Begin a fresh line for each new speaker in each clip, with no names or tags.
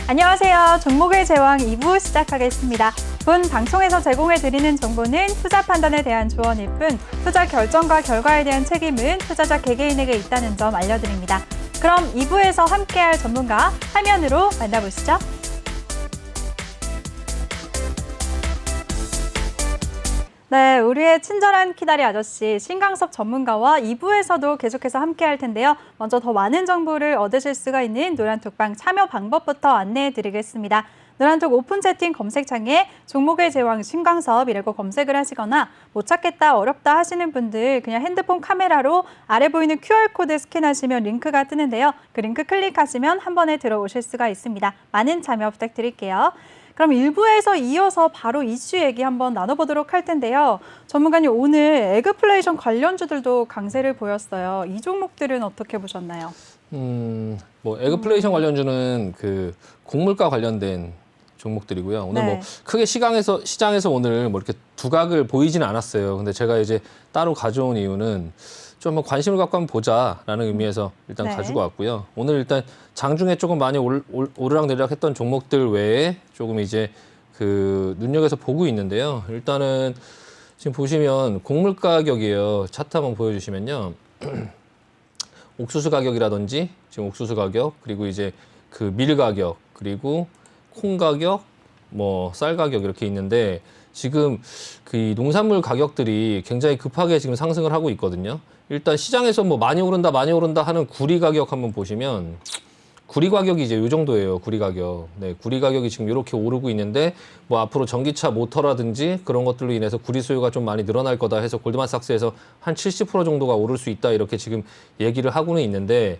안녕하세요. 종목의 제왕 2부 시작하겠습니다. 본 방송에서 제공해드리는 정보는 투자 판단에 대한 조언일 뿐 투자 결정과 결과에 대한 책임은 투자자 개개인에게 있다는 점 알려드립니다. 그럼 2부에서 함께할 전문가 화면으로 만나보시죠. 네, 우리의 친절한 키다리 아저씨 신강섭 전문가와 2부에서도 계속해서 함께할 텐데요. 먼저 더 많은 정보를 얻으실 수가 있는 노란톡방 참여 방법부터 안내해드리겠습니다. 노란톡 오픈 채팅 검색창에 종목의 제왕 신강섭이라고 검색을 하시거나 못 찾겠다, 어렵다 하시는 분들 그냥 핸드폰 카메라로 아래 보이는 QR코드 스캔하시면 링크가 뜨는데요. 그 링크 클릭하시면 한 번에 들어오실 수가 있습니다. 많은 참여 부탁드릴게요. 그럼 1부에서 이어서 바로 이슈 얘기 한번 나눠보도록 할 텐데요. 전문가님, 오늘 에그플레이션 관련주들도 강세를 보였어요. 이 종목들은 어떻게 보셨나요?
뭐 에그플레이션 관련주는 그 곡물가 관련된 종목들이고요. 오늘 뭐 크게 시장에서 오늘 뭐 이렇게 두각을 보이지는 않았어요. 근데 제가 이제 따로 가져온 이유는 좀 한번 관심을 갖고 한번 보자라는 의미에서 일단 가지고 왔고요. 오늘 일단 장중에 조금 많이 오르락내리락 했던 종목들 외에 조금 이제 그 눈여겨서 보고 있는데요. 일단은 지금 보시면 곡물 가격이에요. 차트 한번 보여주시면요. 옥수수 가격이라든지 지금 옥수수 가격, 그리고 이제 그 밀 가격, 그리고 콩 가격, 뭐 쌀 가격 이렇게 있는데 지금 그 농산물 가격들이 굉장히 급하게 지금 상승을 하고 있거든요. 일단 시장에서 뭐 많이 오른다 하는 구리 가격 한번 보시면 구리 가격이 이제 요 정도예요. 구리 가격. 네, 구리 가격이 지금 이렇게 오르고 있는데 뭐 앞으로 전기차 모터라든지 그런 것들로 인해서 구리 수요가 좀 많이 늘어날 거다 해서 골드만삭스에서 한 70% 정도가 오를 수 있다 이렇게 지금 얘기를 하고는 있는데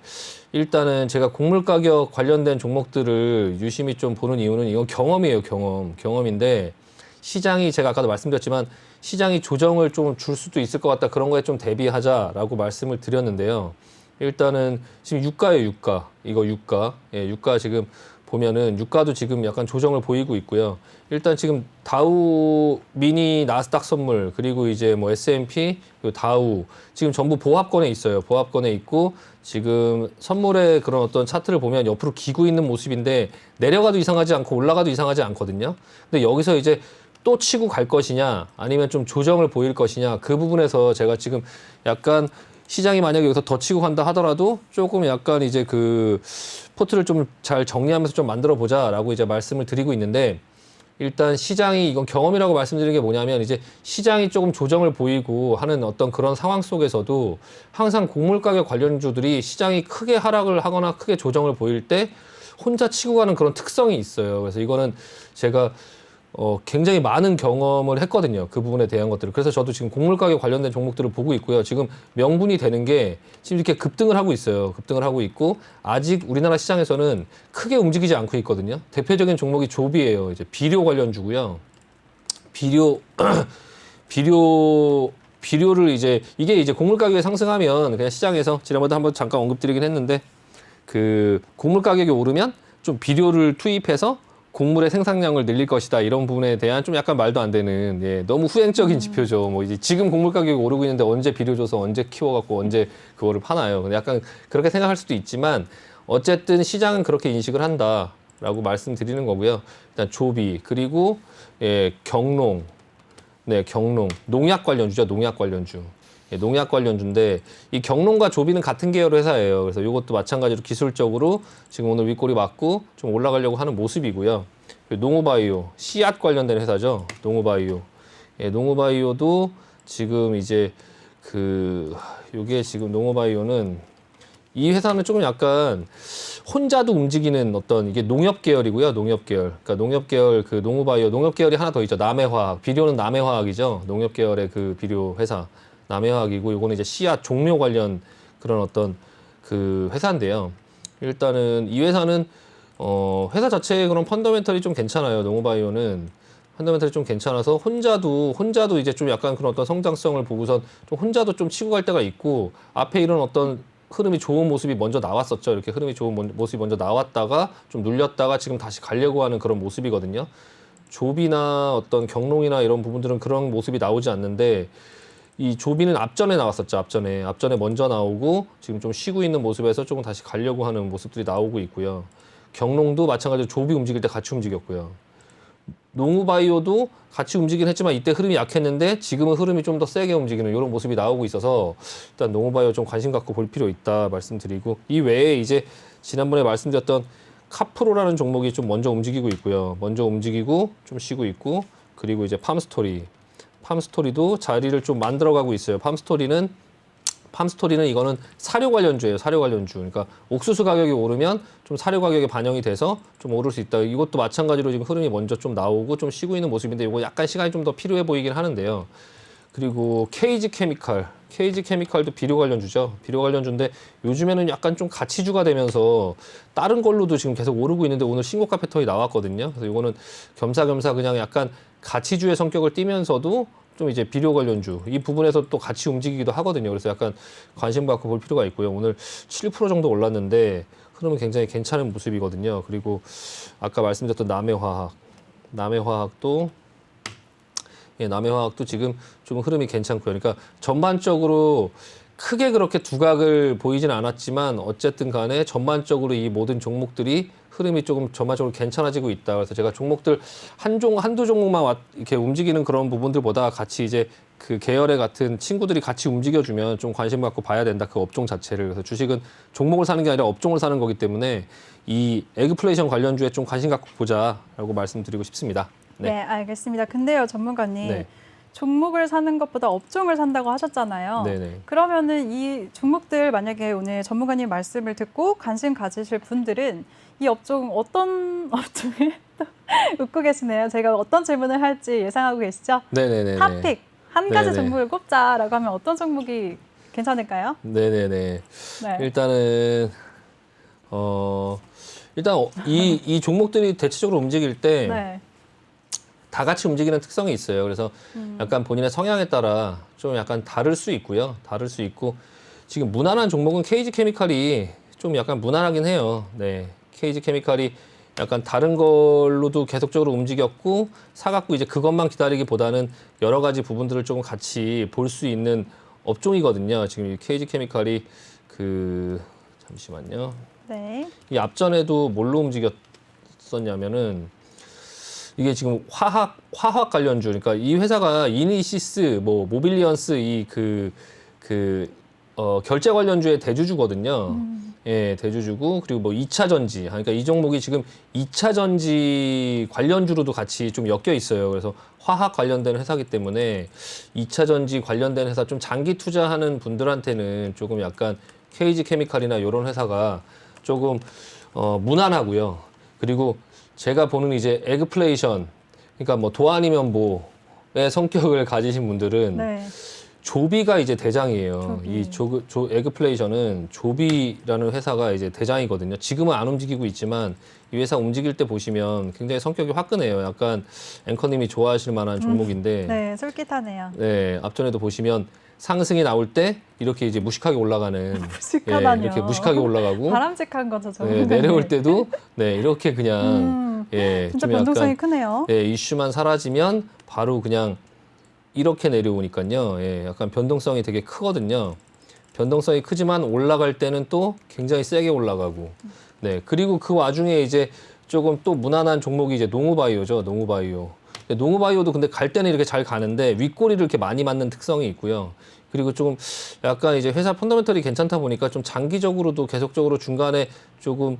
일단은 제가 곡물 가격 관련된 종목들을 유심히 좀 보는 이유는 이건 경험이에요. 경험인데 시장이 제가 아까도 말씀드렸지만 시장이 조정을 좀 줄 수도 있을 것 같다. 그런 거에 좀 대비하자라고 말씀을 드렸는데요. 일단은 지금 유가예요, 유가. 이거 유가. 예, 유가 지금 보면은 유가도 지금 약간 조정을 보이고 있고요. 일단 지금 다우 미니 나스닥 선물 그리고 이제 뭐 S&P 그리고 다우 지금 전부 보합권에 있어요. 보합권에 있고 지금 선물의 그런 어떤 차트를 보면 옆으로 기고 있는 모습인데 내려가도 이상하지 않고 올라가도 이상하지 않거든요. 근데 여기서 이제 또 치고 갈 것이냐 아니면 좀 조정을 보일 것이냐 그 부분에서 제가 지금 약간 시장이 만약에 여기서 더 치고 간다 하더라도 조금 약간 이제 그 포트를 좀 잘 정리하면서 좀 만들어 보자라고 이제 말씀을 드리고 있는데 일단 시장이 이건 경험이라고 말씀드리는 게 뭐냐면 이제 시장이 조금 조정을 보이고 하는 어떤 그런 상황 속에서도 항상 곡물 가격 관련주들이 시장이 크게 하락을 하거나 크게 조정을 보일 때 혼자 치고 가는 그런 특성이 있어요. 그래서 이거는 제가 굉장히 많은 경험을 했거든요. 그 부분에 대한 것들을. 그래서 저도 지금 곡물 가격 관련된 종목들을 보고 있고요. 지금 명분이 되는 게 지금 이렇게 급등을 하고 있어요. 급등을 하고 있고 아직 우리나라 시장에서는 크게 움직이지 않고 있거든요. 대표적인 종목이 조비예요. 이제 비료 관련주고요. 비료를 이게 이제 곡물 가격이 상승하면 그냥 시장에서 지난번에 한번 잠깐 언급드리긴 했는데 그 곡물 가격이 오르면 좀 비료를 투입해서 곡물의 생산량을 늘릴 것이다 이런 부분에 대한 좀 약간 말도 안 되는 너무 후행적인 지표죠. 뭐 이제 지금 곡물 가격이 오르고 있는데 언제 비료 줘서 언제 키워갖고 언제 그거를 파나요? 근데 약간 그렇게 생각할 수도 있지만 어쨌든 시장은 그렇게 인식을 한다라고 말씀드리는 거고요. 일단 조비 그리고 경농, 경농 농약 관련주죠. 농약 관련주. 농약 관련주인데 이 경농과 조비는 같은 계열 회사예요. 그래서 이것도 마찬가지로 기술적으로 지금 오늘 윗골이 맞고 좀 올라가려고 하는 모습이고요. 농우바이오 씨앗 관련된 회사죠. 농우바이오. 농우바이오도 지금 이제 요게 지금 농우바이오는 이 회사는 조금 약간 혼자도 움직이는 어떤 이게 농협 계열이고요. 농협 계열. 그러니까 농협 계열 그 농우바이오 농협 계열이 하나 더 있죠. 남해화학. 비료는 남해화학이죠. 농협 계열의 그 비료 회사. 남해화학이고 이거는 이제 씨앗 종료 관련 그런 어떤 그 회사인데요. 일단은 이 회사는 회사 자체의 그런 펀더멘털이 좀 괜찮아요. 농우바이오는 펀더멘털이 좀 괜찮아서 혼자도 이제 좀 약간 그런 어떤 성장성을 보고선 좀 혼자도 좀 치고 갈 때가 있고 앞에 이런 어떤 흐름이 좋은 모습이 먼저 나왔었죠. 이렇게 흐름이 좋은 모습이 먼저 나왔다가 좀 눌렸다가 지금 다시 가려고 하는 그런 모습이거든요. 조비나 어떤 경농이나 이런 부분들은 그런 모습이 나오지 않는데 이 조비는 앞전에 나왔었죠. 앞전에 먼저 나오고 지금 좀 쉬고 있는 모습에서 조금 다시 가려고 하는 모습들이 나오고 있고요. 경농도 마찬가지로 조비 움직일 때 같이 움직였고요. 농우바이오도 같이 움직이긴 했지만 이때 흐름이 약했는데 지금은 흐름이 좀 더 세게 움직이는 이런 모습이 나오고 있어서 일단 농우바이오 좀 관심 갖고 볼 필요 있다 말씀드리고, 이 외에 이제 지난번에 말씀드렸던 카프로라는 종목이 좀 먼저 움직이고 있고요. 먼저 움직이고 좀 쉬고 있고, 그리고 이제 팜스토리도 자리를 좀 만들어가고 있어요. 팜스토리는 이거는 사료 관련주예요. 사료 관련주. 그러니까 옥수수 가격이 오르면 좀 사료 가격에 반영이 돼서 좀 오를 수 있다. 이것도 마찬가지로 지금 흐름이 먼저 좀 나오고 좀 쉬고 있는 모습인데, 이거 약간 시간이 좀 더 필요해 보이긴 하는데요. 그리고 KG 케미칼도 비료 관련주죠. 비료 관련주인데 요즘에는 약간 좀 가치주가 되면서 다른 걸로도 지금 계속 오르고 있는데 오늘 신고가 패턴이 나왔거든요. 그래서 이거는 겸사겸사 그냥 약간 가치주의 성격을 띠면서도 좀 이제 비료 관련주 이 부분에서 또 같이 움직이기도 하거든요. 그래서 약간 관심 갖고 볼 필요가 있고요. 오늘 7% 정도 올랐는데 흐름은 굉장히 괜찮은 모습이거든요. 그리고 아까 말씀드렸던 남해화학도 지금 좀 흐름이 괜찮고요. 그러니까 전반적으로 크게 그렇게 두각을 보이지는 않았지만 어쨌든 간에 전반적으로 이 모든 종목들이 흐름이 조금 전반적으로 괜찮아지고 있다. 그래서 제가 종목들 한두 종목만 이렇게 움직이는 그런 부분들보다 같이 이제 그 계열의 같은 친구들이 같이 움직여주면 좀 관심 갖고 봐야 된다. 그 업종 자체를. 그래서 주식은 종목을 사는 게 아니라 업종을 사는 거기 때문에 이 에그플레이션 관련주에 좀 관심 갖고 보자라고 말씀드리고 싶습니다.
네, 알겠습니다. 근데요, 전문가님.
네.
종목을 사는 것보다 업종을 산다고 하셨잖아요.
네네.
그러면은 이 종목들 만약에 오늘 전문가님 말씀을 듣고 관심 가지실 분들은 이 업종 어떤 업종에 웃고 계시네요. 제가 어떤 질문을 할지 예상하고 계시죠?
네네네.
탑픽 한 가지
네네.
종목을 꼽자라고 하면 어떤 종목이 괜찮을까요?
네네네.
네.
일단은 이 종목들이 대체적으로 움직일 때
네.
다 같이 움직이는 특성이 있어요. 그래서 약간 본인의 성향에 따라 좀 약간 다를 수 있고요. 다를 수 있고, 지금 무난한 종목은 KG 케미칼이 좀 약간 무난하긴 해요. 네. KG 케미칼이 약간 다른 걸로도 계속적으로 움직였고, 사갖고 이제 그것만 기다리기보다는 여러 가지 부분들을 조금 같이 볼 수 있는 업종이거든요. 지금 이 KG 케미칼이 잠시만요.
네.
이 앞전에도 뭘로 움직였었냐면은 이게 지금 화학 관련주, 그러니까 이 회사가 이니시스, 모빌리언스 결제 관련주의 대주주거든요. 예, 대주주고, 그리고 2차 전지, 그러니까 이 종목이 지금 2차 전지 관련주로도 같이 좀 엮여 있어요. 그래서 화학 관련된 회사기 때문에 2차 전지 관련된 회사 좀 장기 투자하는 분들한테는 조금 약간 KG 케미칼이나 이런 회사가 조금 무난하고요. 그리고 제가 보는 이제 에그플레이션, 그러니까 도 아니면 뭐의 성격을 가지신 분들은
네.
조비가 이제 대장이에요.
조비.
이 에그플레이션은 조비라는 회사가 이제 대장이거든요. 지금은 안 움직이고 있지만 이 회사 움직일 때 보시면 굉장히 성격이 화끈해요. 약간 앵커님이 좋아하실 만한 종목인데,
네, 솔깃하네요.
네, 앞전에도 보시면 상승이 나올 때 이렇게 이제 무식하게 올라가는,
무식하다뇨.
이렇게 무식하게 올라가고,
바람직한 거죠,
네,
전문가님.
내려올 때도 네, 이렇게 그냥
진짜
좀
변동성이
약간
크네요.
이슈만 사라지면 바로 그냥 이렇게 내려오니까요. 약간 변동성이 되게 크거든요. 변동성이 크지만 올라갈 때는 또 굉장히 세게 올라가고. 네. 그리고 그 와중에 이제 조금 또 무난한 종목이 이제 농우바이오죠. 농우바이오도 근데 갈 때는 이렇게 잘 가는데 윗꼬리를 이렇게 많이 맞는 특성이 있고요. 그리고 조금 약간 이제 회사 펀더멘털이 괜찮다 보니까 좀 장기적으로도 계속적으로 중간에 조금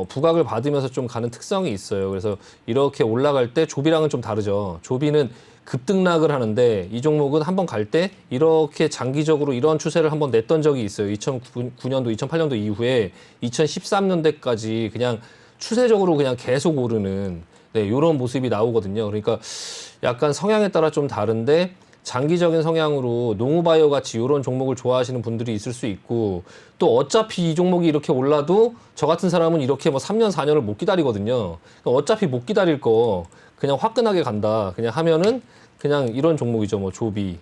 부각을 받으면서 좀 가는 특성이 있어요. 그래서 이렇게 올라갈 때 조비랑은 좀 다르죠. 조비는 급등락을 하는데 이 종목은 한번 갈 때 이렇게 장기적으로 이런 추세를 한번 냈던 적이 있어요. 2009년도, 2008년도 이후에 2013년대까지 그냥 추세적으로 그냥 계속 오르는 이런 모습이 나오거든요. 그러니까 약간 성향에 따라 좀 다른데 장기적인 성향으로 농우바이오 같이 이런 종목을 좋아하시는 분들이 있을 수 있고, 또 어차피 이 종목이 이렇게 올라도 저 같은 사람은 이렇게 3년, 4년을 못 기다리거든요. 그러니까 어차피 못 기다릴 거 그냥 화끈하게 간다. 그냥 하면은 그냥 이런 종목이죠. 조비.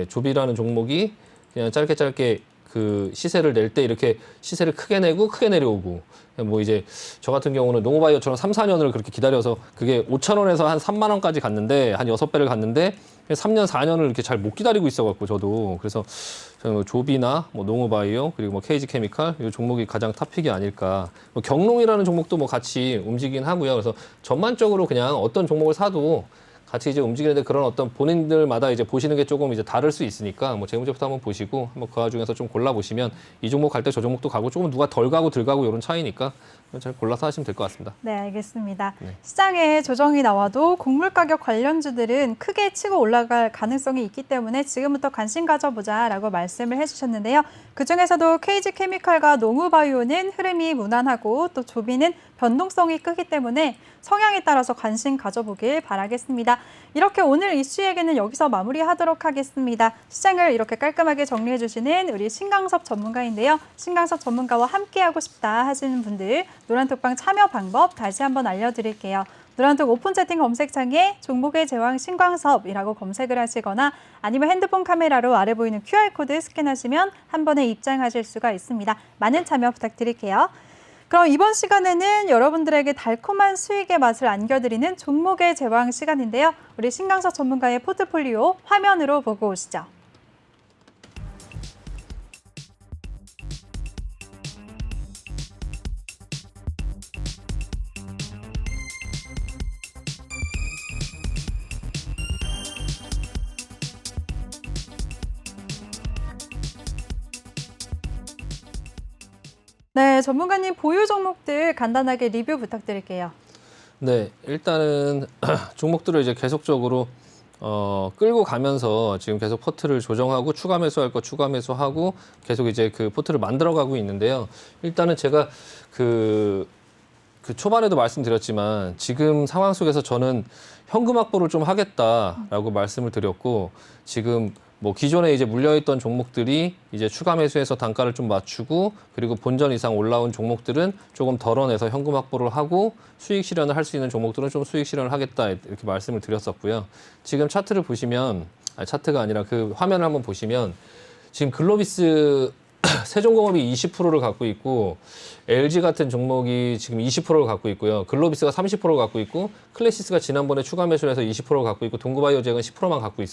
조비라는 종목이 그냥 짧게 그 시세를 낼 때 이렇게 시세를 크게 내고 크게 내려오고 뭐 이제 저 같은 경우는 농어바이어처럼 3, 4년을 그렇게 기다려서 그게 5,000원에서 한 3만 원까지 갔는데 한 6배를 갔는데 3년, 4년을 이렇게 잘 못 기다리고 있어갖고 저도 그래서 저는 뭐 조비나 뭐 농어바이오 그리고 뭐 KG 케미칼 이 종목이 가장 탑픽이 아닐까. 뭐 경농이라는 종목도 뭐 같이 움직이긴 하고요. 그래서 전반적으로 그냥 어떤 종목을 사도 같이 이제 움직이는데 그런 어떤 본인들마다 이제 보시는 게 조금 이제 다를 수 있으니까 뭐 재무제부터 한번 보시고 한번 그 와중에서 좀 골라 보시면 이 종목 갈 때 저 종목도 가고 조금 누가 덜 가고 덜 가고 이런 차이니까 잘 골라서 하시면 될 것 같습니다.
네, 알겠습니다.
네.
시장에 조정이 나와도 곡물 가격 관련주들은 크게 치고 올라갈 가능성이 있기 때문에 지금부터 관심 가져보자라고 말씀을 해주셨는데요. 그중에서도 KG케미칼과 농우바이오는 흐름이 무난하고 또 조비는 변동성이 크기 때문에 성향에 따라서 관심 가져보길 바라겠습니다. 이렇게 오늘 이슈 얘기는 여기서 마무리하도록 하겠습니다. 시장을 이렇게 깔끔하게 정리해 주시는 우리 신강섭 전문가인데요. 신강섭 전문가와 함께하고 싶다 하시는 분들 노란톡방 참여 방법 다시 한번 알려드릴게요. 노란톡 오픈 채팅 검색창에 종목의 제왕 신광섭이라고 검색을 하시거나 아니면 핸드폰 카메라로 아래 보이는 QR코드 스캔하시면 한 번에 입장하실 수가 있습니다. 많은 참여 부탁드릴게요. 그럼 이번 시간에는 여러분들에게 달콤한 수익의 맛을 안겨드리는 종목의 제왕 시간인데요. 우리 신강섭 전문가의 포트폴리오 화면으로 보고 오시죠. 네, 전문가님 보유 종목들 간단하게 리뷰 부탁드릴게요.
네, 일단은 종목들을 이제 계속적으로 끌고 가면서 지금 계속 포트를 조정하고 추가 매수할 거 추가 매수하고 계속 이제 그 포트를 만들어가고 있는데요. 일단은 제가 그 초반에도 말씀드렸지만 지금 상황 속에서 저는 현금 확보를 좀 하겠다라고 말씀을 드렸고 지금 뭐 기존에 이제 물려있던 종목들이 이제 추가 매수해서 단가를 좀 맞추고 그리고 본전 이상 올라온 종목들은 조금 덜어내서 현금 확보를 하고 수익 실현을 할 수 있는 종목들은 좀 수익 실현을 하겠다 이렇게 말씀을 드렸었고요. 지금 차트를 보시면 차트가 아니라 그 화면을 한번 보시면 지금 글로비스 세종공업이 20%를 갖고 있고 LG 같은 종목이 지금 20%를 갖고 있고요. 글로비스가 30%를 갖고 있고 클래시스가 지난번에 추가 매수를 해서 20%를 갖고 있고 동구바이오제약은 10%만 갖고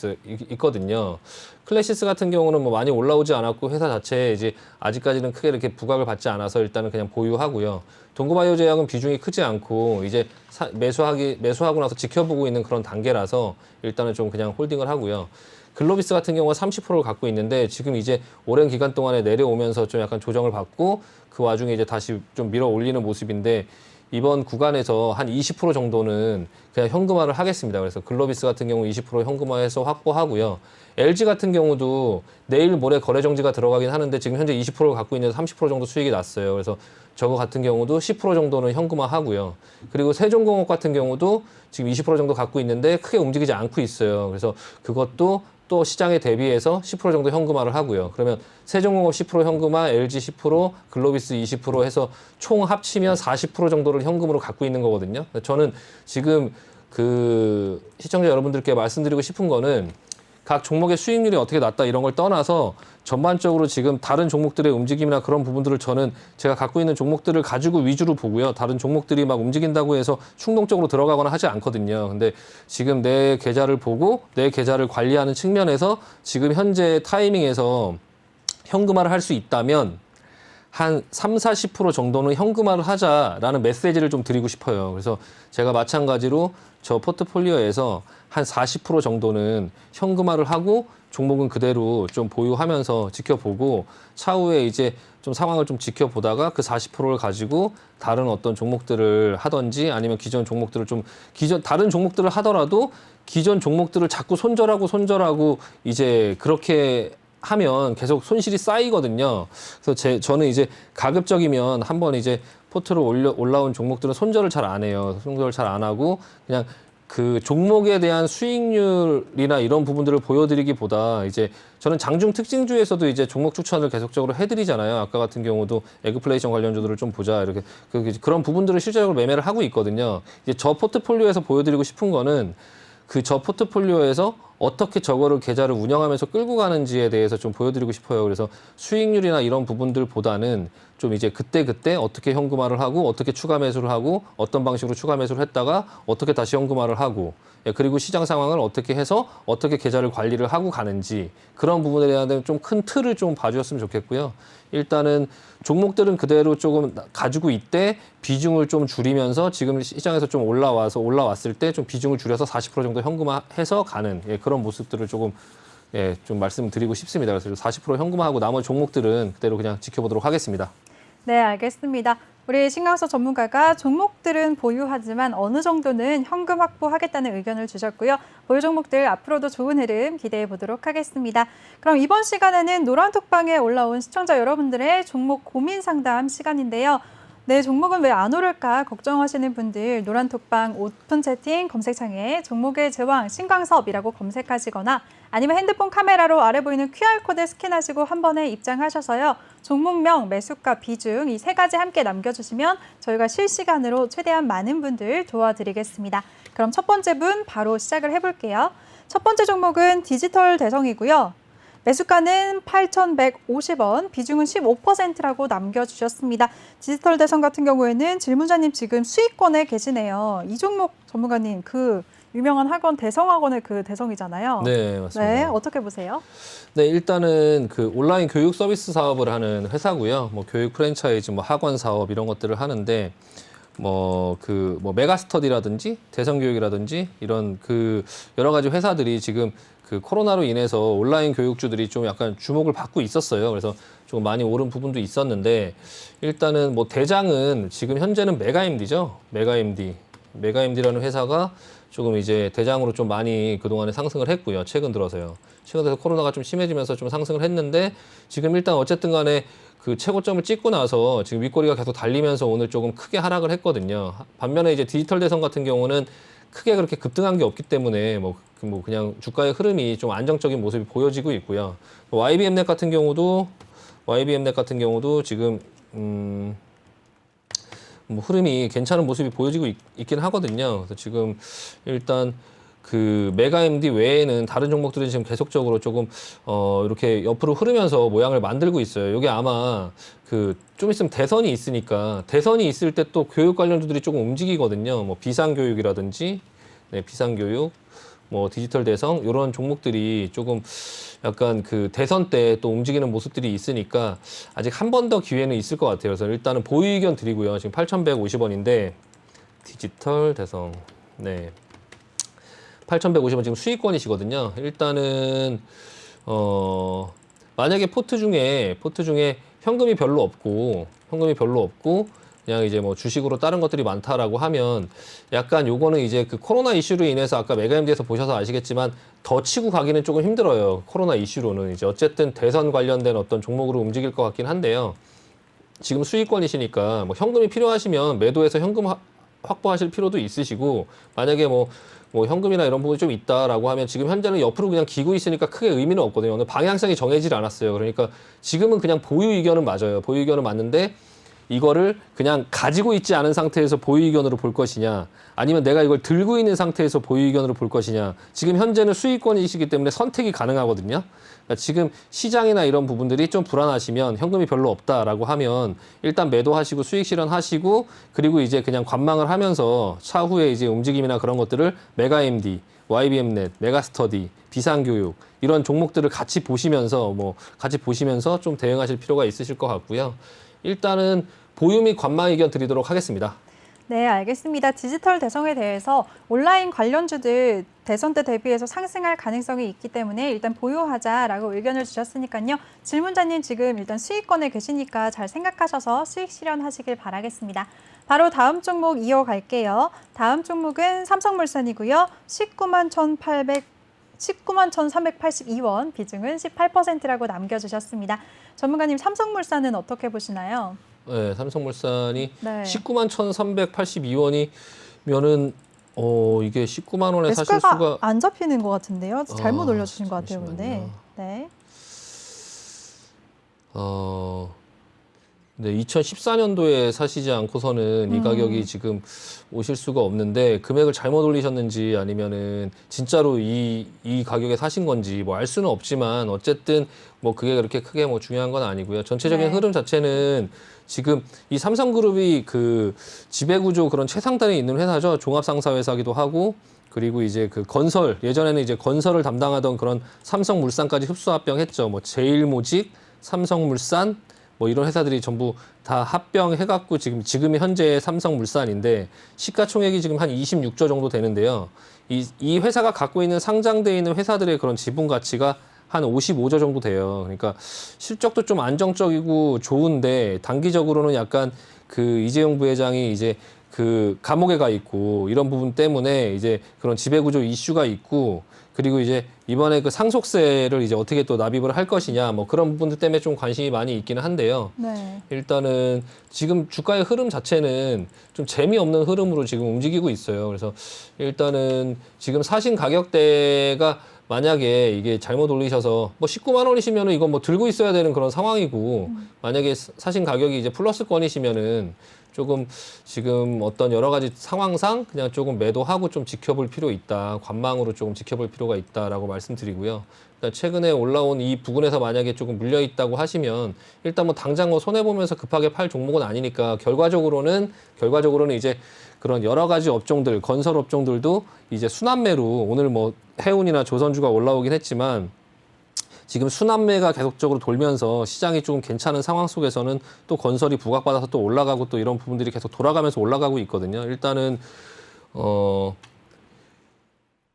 있거든요. 클래시스 같은 경우는 뭐 많이 올라오지 않았고 회사 자체에 이제 아직까지는 크게 이렇게 부각을 받지 않아서 일단은 그냥 보유하고요. 동구바이오제약은 비중이 크지 않고 이제 매수하고 나서 지켜보고 있는 그런 단계라서 일단은 좀 그냥 홀딩을 하고요. 글로비스 같은 경우가 30%를 갖고 있는데 지금 이제 오랜 기간 동안에 내려오면서 좀 약간 조정을 받고 그 와중에 이제 다시 좀 밀어 올리는 모습인데 이번 구간에서 한 20% 정도는 그냥 현금화를 하겠습니다. 그래서 글로비스 같은 경우 20% 현금화해서 확보하고요. LG 같은 경우도 내일 모레 거래 정지가 들어가긴 하는데 지금 현재 20%를 갖고 있는데 30% 정도 수익이 났어요. 그래서 저거 같은 경우도 10% 정도는 현금화 하고요. 그리고 세종공업 같은 경우도 지금 20% 정도 갖고 있는데 크게 움직이지 않고 있어요. 그래서 그것도 또 시장에 대비해서 10% 정도 현금화를 하고요. 그러면 세종공업 10% 현금화, LG 10%, 글로비스 20% 해서 총 합치면 40% 정도를 현금으로 갖고 있는 거거든요. 저는 지금 그 시청자 여러분들께 말씀드리고 싶은 거는 각 종목의 수익률이 어떻게 났다 이런 걸 떠나서 전반적으로 지금 다른 종목들의 움직임이나 그런 부분들을 저는 제가 갖고 있는 종목들을 가지고 위주로 보고요. 다른 종목들이 막 움직인다고 해서 충동적으로 들어가거나 하지 않거든요. 근데 지금 내 계좌를 보고 내 계좌를 관리하는 측면에서 지금 현재 타이밍에서 현금화를 할 수 있다면 한 30-40% 정도는 현금화를 하자라는 메시지를 좀 드리고 싶어요. 그래서 제가 마찬가지로 저 포트폴리오에서 한 40% 정도는 현금화를 하고 종목은 그대로 좀 보유하면서 지켜보고 차후에 이제 좀 상황을 좀 지켜보다가 그 40%를 가지고 다른 어떤 종목들을 하든지 아니면 기존 종목들을 다른 종목들을 하더라도 기존 종목들을 자꾸 손절하고 이제 그렇게 하면 계속 손실이 쌓이거든요. 그래서 저는 이제 가급적이면 한번 이제 포트로 올라온 종목들은 손절을 잘 안 해요. 손절을 잘 안 하고 그냥 그 종목에 대한 수익률이나 이런 부분들을 보여드리기보다 이제 저는 장중 특징주에서도 이제 종목 추천을 계속적으로 해드리잖아요. 아까 같은 경우도 에그플레이션 관련주들을 좀 보자 이렇게 그런 부분들을 실제적으로 매매를 하고 있거든요. 이제 저 포트폴리오에서 보여드리고 싶은 거는 저 포트폴리오에서 어떻게 저거를 계좌를 운영하면서 끌고 가는지에 대해서 좀 보여드리고 싶어요. 그래서 수익률이나 이런 부분들보다는 좀 이제 그때 어떻게 현금화를 하고 어떻게 추가 매수를 하고 어떤 방식으로 추가 매수를 했다가 어떻게 다시 현금화를 하고 그리고 시장 상황을 어떻게 해서 어떻게 계좌를 관리를 하고 가는지 그런 부분에 대한 좀 큰 틀을 좀 봐주셨으면 좋겠고요. 일단은 종목들은 그대로 조금 가지고 있대 비중을 좀 줄이면서 지금 시장에서 좀 올라왔을 때 좀 비중을 줄여서 40% 정도 현금화해서 가는 그런 모습들을 조금 좀 말씀드리고 싶습니다. 그래서 40% 현금화하고 나머지 종목들은 그대로 그냥 지켜보도록 하겠습니다.
네, 알겠습니다. 우리 신강석 전문가가 종목들은 보유하지만 어느 정도는 현금 확보하겠다는 의견을 주셨고요. 보유 종목들 앞으로도 좋은 흐름 기대해 보도록 하겠습니다. 그럼 이번 시간에는 노란톡방에 올라온 시청자 여러분들의 종목 고민 상담 시간인데요. 내 종목은 왜 안 오를까 걱정하시는 분들 노란톡방 오픈 채팅 검색창에 종목의 제왕 신광섭이라고 검색하시거나 아니면 핸드폰 카메라로 아래 보이는 QR코드 스캔하시고 한 번에 입장하셔서요. 종목명, 매수가, 비중 이 세 가지 함께 남겨주시면 저희가 실시간으로 최대한 많은 분들 도와드리겠습니다. 그럼 첫 번째 분 바로 시작을 해볼게요. 첫 번째 종목은 디지털 대성이고요. 매수가는 8,150원, 비중은 15%라고 남겨주셨습니다. 디지털 대성 같은 경우에는 질문자님 지금 수익권에 계시네요. 이 종목 전문가님 그 유명한 학원 대성학원의 그 대성이잖아요.
네, 맞습니다.
네, 어떻게 보세요?
네, 일단은 그 온라인 교육 서비스 사업을 하는 회사고요. 뭐 교육 프랜차이즈, 뭐 학원 사업 이런 것들을 하는데 뭐 메가스터디라든지 대성교육이라든지 이런 그 여러 가지 회사들이 지금 그 코로나로 인해서 온라인 교육주들이 좀 약간 주목을 받고 있었어요. 그래서 좀 많이 오른 부분도 있었는데 일단은 뭐 대장은 지금 현재는 메가MD죠. 메가MD라는 회사가 조금 이제 대장으로 좀 많이 그동안에 상승을 했고요. 최근 들어서요. 최근 들어서 코로나가 좀 심해지면서 좀 상승을 했는데 지금 일단 어쨌든 간에 그 최고점을 찍고 나서 지금 윗꼬리가 계속 달리면서 오늘 조금 크게 하락을 했거든요. 반면에 이제 디지털 대성 같은 경우는 크게 그렇게 급등한 게 없기 때문에 뭐 그냥 주가의 흐름이 좀 안정적인 모습이 보여지고 있고요. YBM넷 같은 경우도 지금 뭐 흐름이 괜찮은 모습이 보여지고 있긴 하거든요. 그래서 지금 일단 그 메가MD 외에는 다른 종목들은 지금 계속적으로 조금 이렇게 옆으로 흐르면서 모양을 만들고 있어요. 이게 아마 그 좀 있으면 대선이 있으니까 대선이 있을 때 또 교육 관련주들이 조금 움직이거든요. 뭐 비상교육이라든지 비상교육, 뭐 디지털 대성 이런 종목들이 조금 약간 그 대선 때 또 움직이는 모습들이 있으니까 아직 한 번 더 기회는 있을 것 같아요. 그래서 일단은 보유 의견 드리고요. 지금 8,150원인데 디지털 대성 8,150원 지금 수익권이시거든요. 일단은 만약에 포트 중에 현금이 별로 없고 그냥 이제 뭐 주식으로 다른 것들이 많다라고 하면 약간 요거는 이제 그 코로나 이슈로 인해서 아까 메가MD에서 보셔서 아시겠지만 더 치고 가기는 조금 힘들어요. 코로나 이슈로는 이제 어쨌든 대선 관련된 어떤 종목으로 움직일 것 같긴 한데요. 지금 수익권이시니까 뭐 현금이 필요하시면 매도해서 현금 확보하실 필요도 있으시고 만약에 뭐 현금이나 이런 부분이 좀 있다라고 하면 지금 현재는 옆으로 그냥 기고 있으니까 크게 의미는 없거든요. 오늘 방향성이 정해지지 않았어요. 그러니까 지금은 그냥 보유 의견은 맞아요. 보유 의견은 맞는데 이거를 그냥 가지고 있지 않은 상태에서 보유 의견으로 볼 것이냐 아니면 내가 이걸 들고 있는 상태에서 보유 의견으로 볼 것이냐 지금 현재는 수익권이시기 때문에 선택이 가능하거든요. 그러니까 지금 시장이나 이런 부분들이 좀 불안하시면 현금이 별로 없다라고 하면 일단 매도하시고 수익 실현하시고 그리고 이제 그냥 관망을 하면서 차후에 이제 움직임이나 그런 것들을 메가MD, YBM넷, 메가스터디, 비상교육 이런 종목들을 같이 보시면서 좀 대응하실 필요가 있으실 것 같고요. 일단은 보유 및 관망 의견 드리도록 하겠습니다.
네, 알겠습니다. 디지털 대성에 대해서 온라인 관련주들 대선 때 대비해서 상승할 가능성이 있기 때문에 일단 보유하자라고 의견을 주셨으니까요. 질문자님 지금 일단 수익권에 계시니까 잘 생각하셔서 수익 실현하시길 바라겠습니다. 바로 다음 종목 이어갈게요. 다음 종목은 삼성물산이고요. 191,382원, 비중은 18%라고 남겨주셨습니다. 전문가님, 삼성물산은 어떻게 보시나요?
네, 삼성물산이
네.
191,382원이면은 이게 19만 원에 사실
매수가가
수가
안 잡히는 것 같은데요. 잘못 올려주신 것 같아요, 근데.
잠시만요.
네.
네, 2014년도에 사시지 않고서는 이 가격이 지금 오실 수가 없는데 금액을 잘못 올리셨는지 아니면은 진짜로 이 가격에 사신 건지 뭐 알 수는 없지만 어쨌든 뭐 그게 그렇게 크게 뭐 중요한 건 아니고요. 전체적인
네.
흐름 자체는 지금 이 삼성그룹이 그 지배구조 그런 최상단에 있는 회사죠. 종합상사회사기도 하고 그리고 이제 그 건설 예전에는 이제 건설을 담당하던 그런 삼성물산까지 흡수합병했죠. 뭐 제일모직, 삼성물산 뭐 이런 회사들이 전부 다 합병해갖고 지금이 현재 삼성물산인데 시가총액이 지금 한 26조 정도 되는데요. 이 회사가 갖고 있는 상장돼 있는 회사들의 그런 지분 가치가 한 55조 정도 돼요. 그러니까 실적도 좀 안정적이고 좋은데 단기적으로는 약간 그 이재용 부회장이 이제 그 감옥에 가 있고 이런 부분 때문에 이제 그런 지배구조 이슈가 있고 그리고 이제 이번에 그 상속세를 이제 어떻게 또 납입을 할 것이냐 뭐 그런 부분들 때문에 좀 관심이 많이 있기는 한데요.
네.
일단은 지금 주가의 흐름 자체는 좀 재미없는 흐름으로 지금 움직이고 있어요. 그래서 일단은 지금 사신 가격대가 만약에 이게 잘못 올리셔서 뭐 19만 원이시면은 이건 뭐 들고 있어야 되는 그런 상황이고 만약에 사신 가격이 이제 플러스권이시면은 조금 지금 어떤 여러 가지 상황상 그냥 조금 매도하고 좀 지켜볼 필요 있다. 관망으로 조금 지켜볼 필요가 있다라고 말씀드리고요. 일단 최근에 올라온 이 부분에서 만약에 조금 물려 있다고 하시면 일단 뭐 당장 뭐 손해 보면서 급하게 팔 종목은 아니니까 결과적으로는 이제 그런 여러 가지 업종들, 건설 업종들도 이제 순환매로 오늘 뭐 해운이나 조선주가 올라오긴 했지만 지금 순환매가 계속적으로 돌면서 시장이 조금 괜찮은 상황 속에서는 또 건설이 부각받아서 또 올라가고 또 이런 부분들이 계속 돌아가면서 올라가고 있거든요. 일단은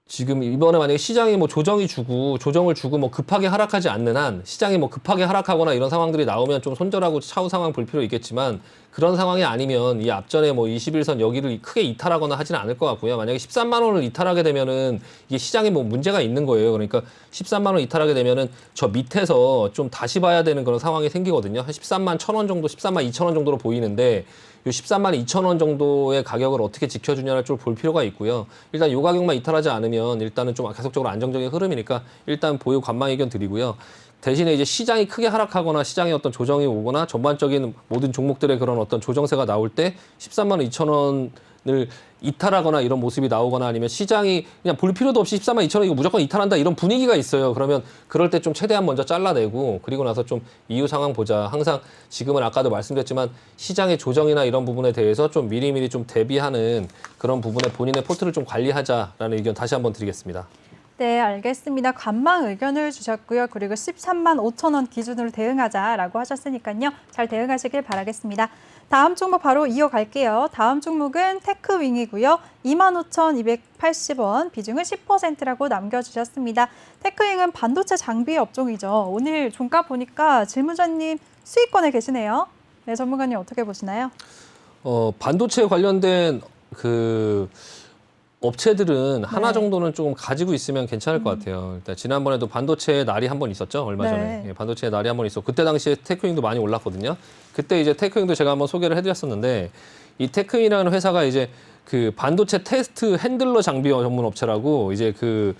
지금 이번에 만약에 시장이 뭐 조정을 주고 뭐 급하게 하락하지 않는 한 시장이 뭐 급하게 하락하거나 이런 상황들이 나오면 좀 손절하고 차후 상황 볼 필요 있겠지만 그런 상황이 아니면 이 앞전에 뭐 21선 여기를 크게 이탈하거나 하지는 않을 것 같고요. 만약에 13만 원을 이탈하게 되면은 이게 시장에 뭐 문제가 있는 거예요. 그러니까 13만 원 이탈하게 되면은 저 밑에서 좀 다시 봐야 되는 그런 상황이 생기거든요. 한 13만 1,000원 정도, 13만 2천 원 정도로 보이는데 요 13만 2천 원 정도의 가격을 어떻게 지켜주냐를 좀 볼 필요가 있고요. 일단 요 가격만 이탈하지 않으면 일단은 좀 계속적으로 안정적인 흐름이니까 일단 보유 관망 의견 드리고요. 대신에 이제 시장이 크게 하락하거나 시장에 어떤 조정이 오거나 전반적인 모든 종목들의 그런 어떤 조정세가 나올 때 13만 2천 원을 이탈하거나 이런 모습이 나오거나 아니면 시장이 그냥 볼 필요도 없이 14만 2천 원 이거 무조건 이탈한다 이런 분위기가 있어요. 그러면 그럴 때 좀 최대한 먼저 잘라내고 그리고 나서 좀 이후 상황 보자. 항상 지금은 아까도 말씀드렸지만 시장의 조정이나 이런 부분에 대해서 좀 미리미리 좀 대비하는 그런 부분에 본인의 포트를 좀 관리하자라는 의견 다시 한번 드리겠습니다.
네, 알겠습니다. 관망 의견을 주셨고요. 그리고 13만 5천 원 기준으로 대응하자라고 하셨으니까요. 잘 대응하시길 바라겠습니다. 다음 종목 바로 이어갈게요. 다음 종목은 테크윙이고요. 25,280원, 비중은 10%라고 남겨주셨습니다. 테크윙은 반도체 장비 업종이죠. 오늘 종가 보니까 질문자님 수익권에 계시네요. 네, 전문가님 어떻게 보시나요?
반도체 관련된 그 업체들은 하나 정도는 좀 가지고 있으면 괜찮을 것 같아요. 일단 지난번에도 반도체 날이 한 번 있었죠. 얼마 전에.
네.
예, 반도체 날이 한 번 있었고 그때 당시에 테크윙도 많이 올랐거든요. 그때 이제 테크윙도 제가 한번 소개를 해드렸었는데 이 테크윙이라는 회사가 이제 그 반도체 테스트 핸들러 장비 전문 업체라고 이제 그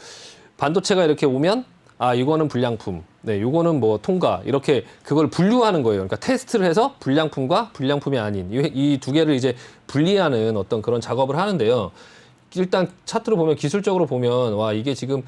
반도체가 이렇게 오면 아 이거는 불량품, 네 이거는 뭐 통과 이렇게 그걸 분류하는 거예요. 그러니까 테스트를 해서 불량품과 불량품이 아닌 이 두 개를 이제 분리하는 어떤 그런 작업을 하는데요. 일단 차트로 보면 기술적으로 보면 와 이게 지금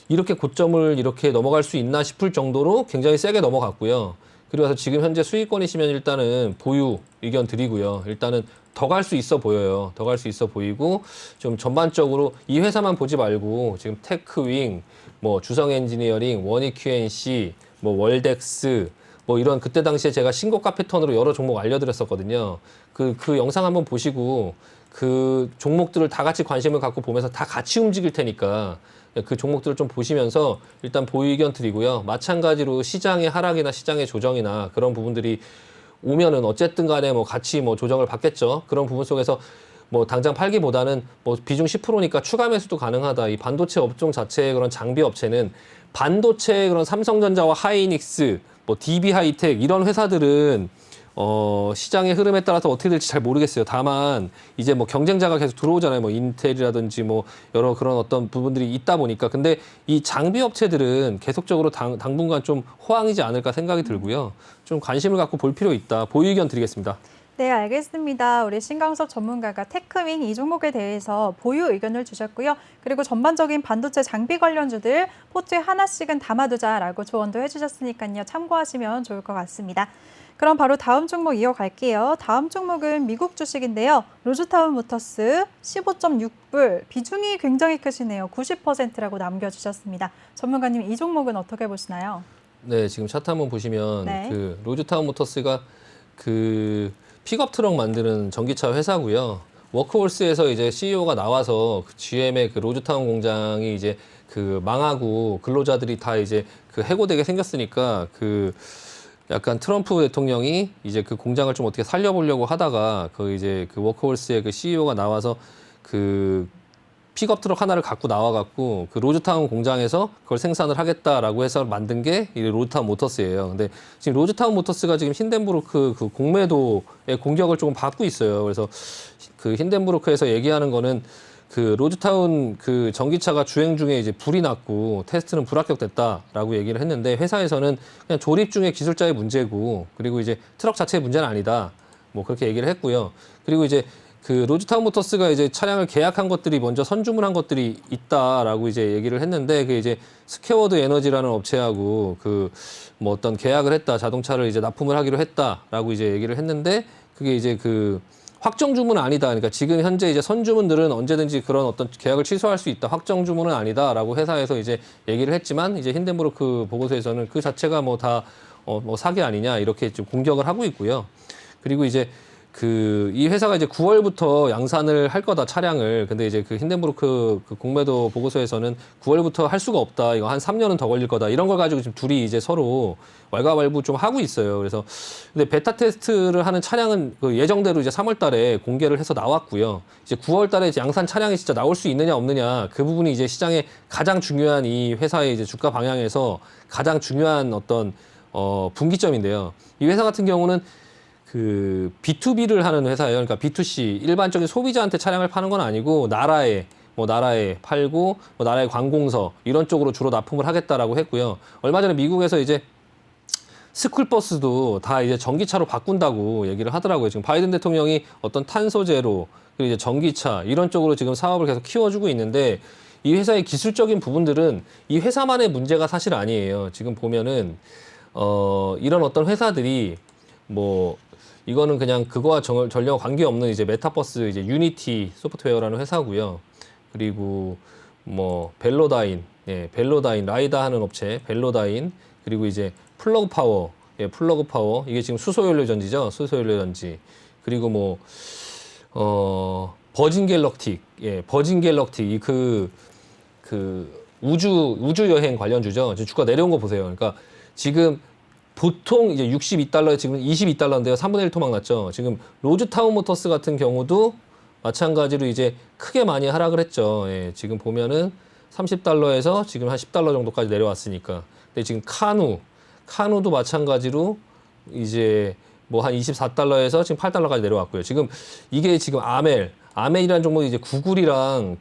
이렇게 고점을 이렇게 넘어갈 수 있나 싶을 정도로 굉장히 세게 넘어갔고요. 그리고 나서 지금 현재 수익권이시면 일단은 보유 의견 드리고요. 일단은 더 갈 수 있어 보여요. 더 갈 수 있어 보이고 좀 전반적으로 이 회사만 보지 말고 지금 테크윙, 뭐 주성 엔지니어링, 원익 QNC, 뭐 월덱스 뭐 이런 그때 당시에 제가 신고가 패턴으로 여러 종목 알려드렸었거든요. 그 영상 한번 보시고 그 종목들을 다 같이 관심을 갖고 보면서 다 같이 움직일 테니까 그 종목들을 좀 보시면서 일단 보유 의견 드리고요. 마찬가지로 시장의 하락이나 시장의 조정이나 그런 부분들이 오면은 어쨌든 간에 뭐 같이 뭐 조정을 받겠죠. 그런 부분 속에서 뭐 당장 팔기보다는 뭐 비중 10%니까 추가 매수도 가능하다. 이 반도체 업종 자체의 그런 장비 업체는 반도체 그런 삼성전자와 하이닉스, 뭐 DB 하이텍 이런 회사들은 시장의 흐름에 따라서 어떻게 될지 잘 모르겠어요. 다만 이제 뭐 경쟁자가 계속 들어오잖아요. 뭐 인텔이라든지 뭐 여러 그런 어떤 부분들이 있다 보니까. 근데 이 장비 업체들은 계속적으로 당분간 좀 호황이지 않을까 생각이 들고요. 좀 관심을 갖고 볼 필요 있다. 보유 의견 드리겠습니다.
네, 알겠습니다. 우리 신강섭 전문가가 테크민 이 종목에 대해서 보유 의견을 주셨고요. 그리고 전반적인 반도체 장비 관련주들 포트에 하나씩은 담아두자라고 조언도 해주셨으니까요. 참고하시면 좋을 것 같습니다. 그럼 바로 다음 종목 이어갈게요. 다음 종목은 미국 주식인데요. 로즈타운 모터스 15.6불, 비중이 굉장히 크시네요. 90%라고 남겨주셨습니다. 전문가님, 이 종목은 어떻게 보시나요?
네, 지금 차트 한번 보시면
네.
그 로즈타운 모터스가 그 픽업 트럭 만드는 전기차 회사고요. 워크홀스에서 이제 CEO가 나와서 그 GM의 그 로즈타운 공장이 이제 그 망하고 근로자들이 다 이제 그 해고되게 생겼으니까 그 약간 트럼프 대통령이 이제 그 공장을 좀 어떻게 살려보려고 하다가 그 이제 그 워크홀스의 그 CEO가 나와서 그 픽업 트럭 하나를 갖고 나와갖고 그 로즈타운 공장에서 그걸 생산을 하겠다라고 해서 만든 게 이 로즈타운 모터스예요. 근데 지금 로즈타운 모터스가 지금 힌덴부르크 그 공매도의 공격을 조금 받고 있어요. 그래서 그 힌덴부르크에서 얘기하는 거는 그 로즈타운 그 전기차가 주행 중에 이제 불이 났고 테스트는 불합격됐다라고 얘기를 했는데 회사에서는 그냥 조립 중에 기술자의 문제고 그리고 이제 트럭 자체의 문제는 아니다. 뭐 그렇게 얘기를 했고요. 그리고 이제 그 로즈타운 모터스가 이제 차량을 계약한 것들이 먼저 선주문한 것들이 있다라고 이제 얘기를 했는데 그 이제 스퀘어드 에너지라는 업체하고 그 뭐 어떤 계약을 했다 자동차를 이제 납품을 하기로 했다라고 이제 얘기를 했는데 그게 이제 그 확정 주문은 아니다. 그러니까 지금 현재 이제 선주문들은 언제든지 그런 어떤 계약을 취소할 수 있다. 확정 주문은 아니다라고 회사에서 이제 얘기를 했지만 이제 힌덴부르크 보고서에서는 그 자체가 뭐 다 뭐 사기 아니냐 이렇게 좀 공격을 하고 있고요. 그리고 이제 이 회사가 이제 9월부터 양산을 할 거다, 차량을. 근데 이제 그 힌덴부르크 그 공매도 보고서에서는 9월부터 할 수가 없다. 이거 한 3년은 더 걸릴 거다. 이런 걸 가지고 지금 둘이 이제 서로 왈가왈부 좀 하고 있어요. 그래서 근데 베타 테스트를 하는 차량은 그 예정대로 이제 3월 달에 공개를 해서 나왔고요. 이제 9월 달에 이제 양산 차량이 진짜 나올 수 있느냐 없느냐 그 부분이 이제 시장에 가장 중요한 이 회사의 이제 주가 방향에서 가장 중요한 어떤 분기점인데요. 이 회사 같은 경우는 그 B2B를 하는 회사예요. 그러니까 B2C 일반적인 소비자한테 차량을 파는 건 아니고 나라에 팔고 뭐 나라의 관공서 이런 쪽으로 주로 납품을 하겠다라고 했고요. 얼마 전에 미국에서 이제 스쿨버스도 다 이제 전기차로 바꾼다고 얘기를 하더라고요. 지금 바이든 대통령이 어떤 탄소 제로 그리고 이제 전기차 이런 쪽으로 지금 사업을 계속 키워주고 있는데 이 회사의 기술적인 부분들은 이 회사만의 문제가 사실 아니에요. 지금 보면은 이런 어떤 회사들이 뭐 이거는 그냥 그거와 전혀 관계없는 이제 메타버스 이제 유니티 소프트웨어라는 회사고요. 그리고 뭐 벨로다인, 벨로다인 라이다 하는 업체 벨로다인 그리고 이제 플러그 파워, 플러그 파워 이게 지금 수소연료 전지죠. 수소연료 전지. 그리고 뭐 버진 갤럭틱, 버진 갤럭틱 그 우주 여행 관련주죠. 지금 주가 내려온 거 보세요. 그러니까 지금 보통 이제 62달러에 지금 22달러인데요. 3분의 1 토막 났죠. 지금 로즈타운 모터스 같은 경우도 마찬가지로 이제 크게 많이 하락을 했죠. 지금 보면은 30달러에서 지금 한 10달러 정도까지 내려왔으니까. 근데 지금 카누도 마찬가지로 이제 뭐 한 24달러에서 지금 8달러까지 내려왔고요. 지금 이게 지금 아멜이라는 종목이 이제 구글이랑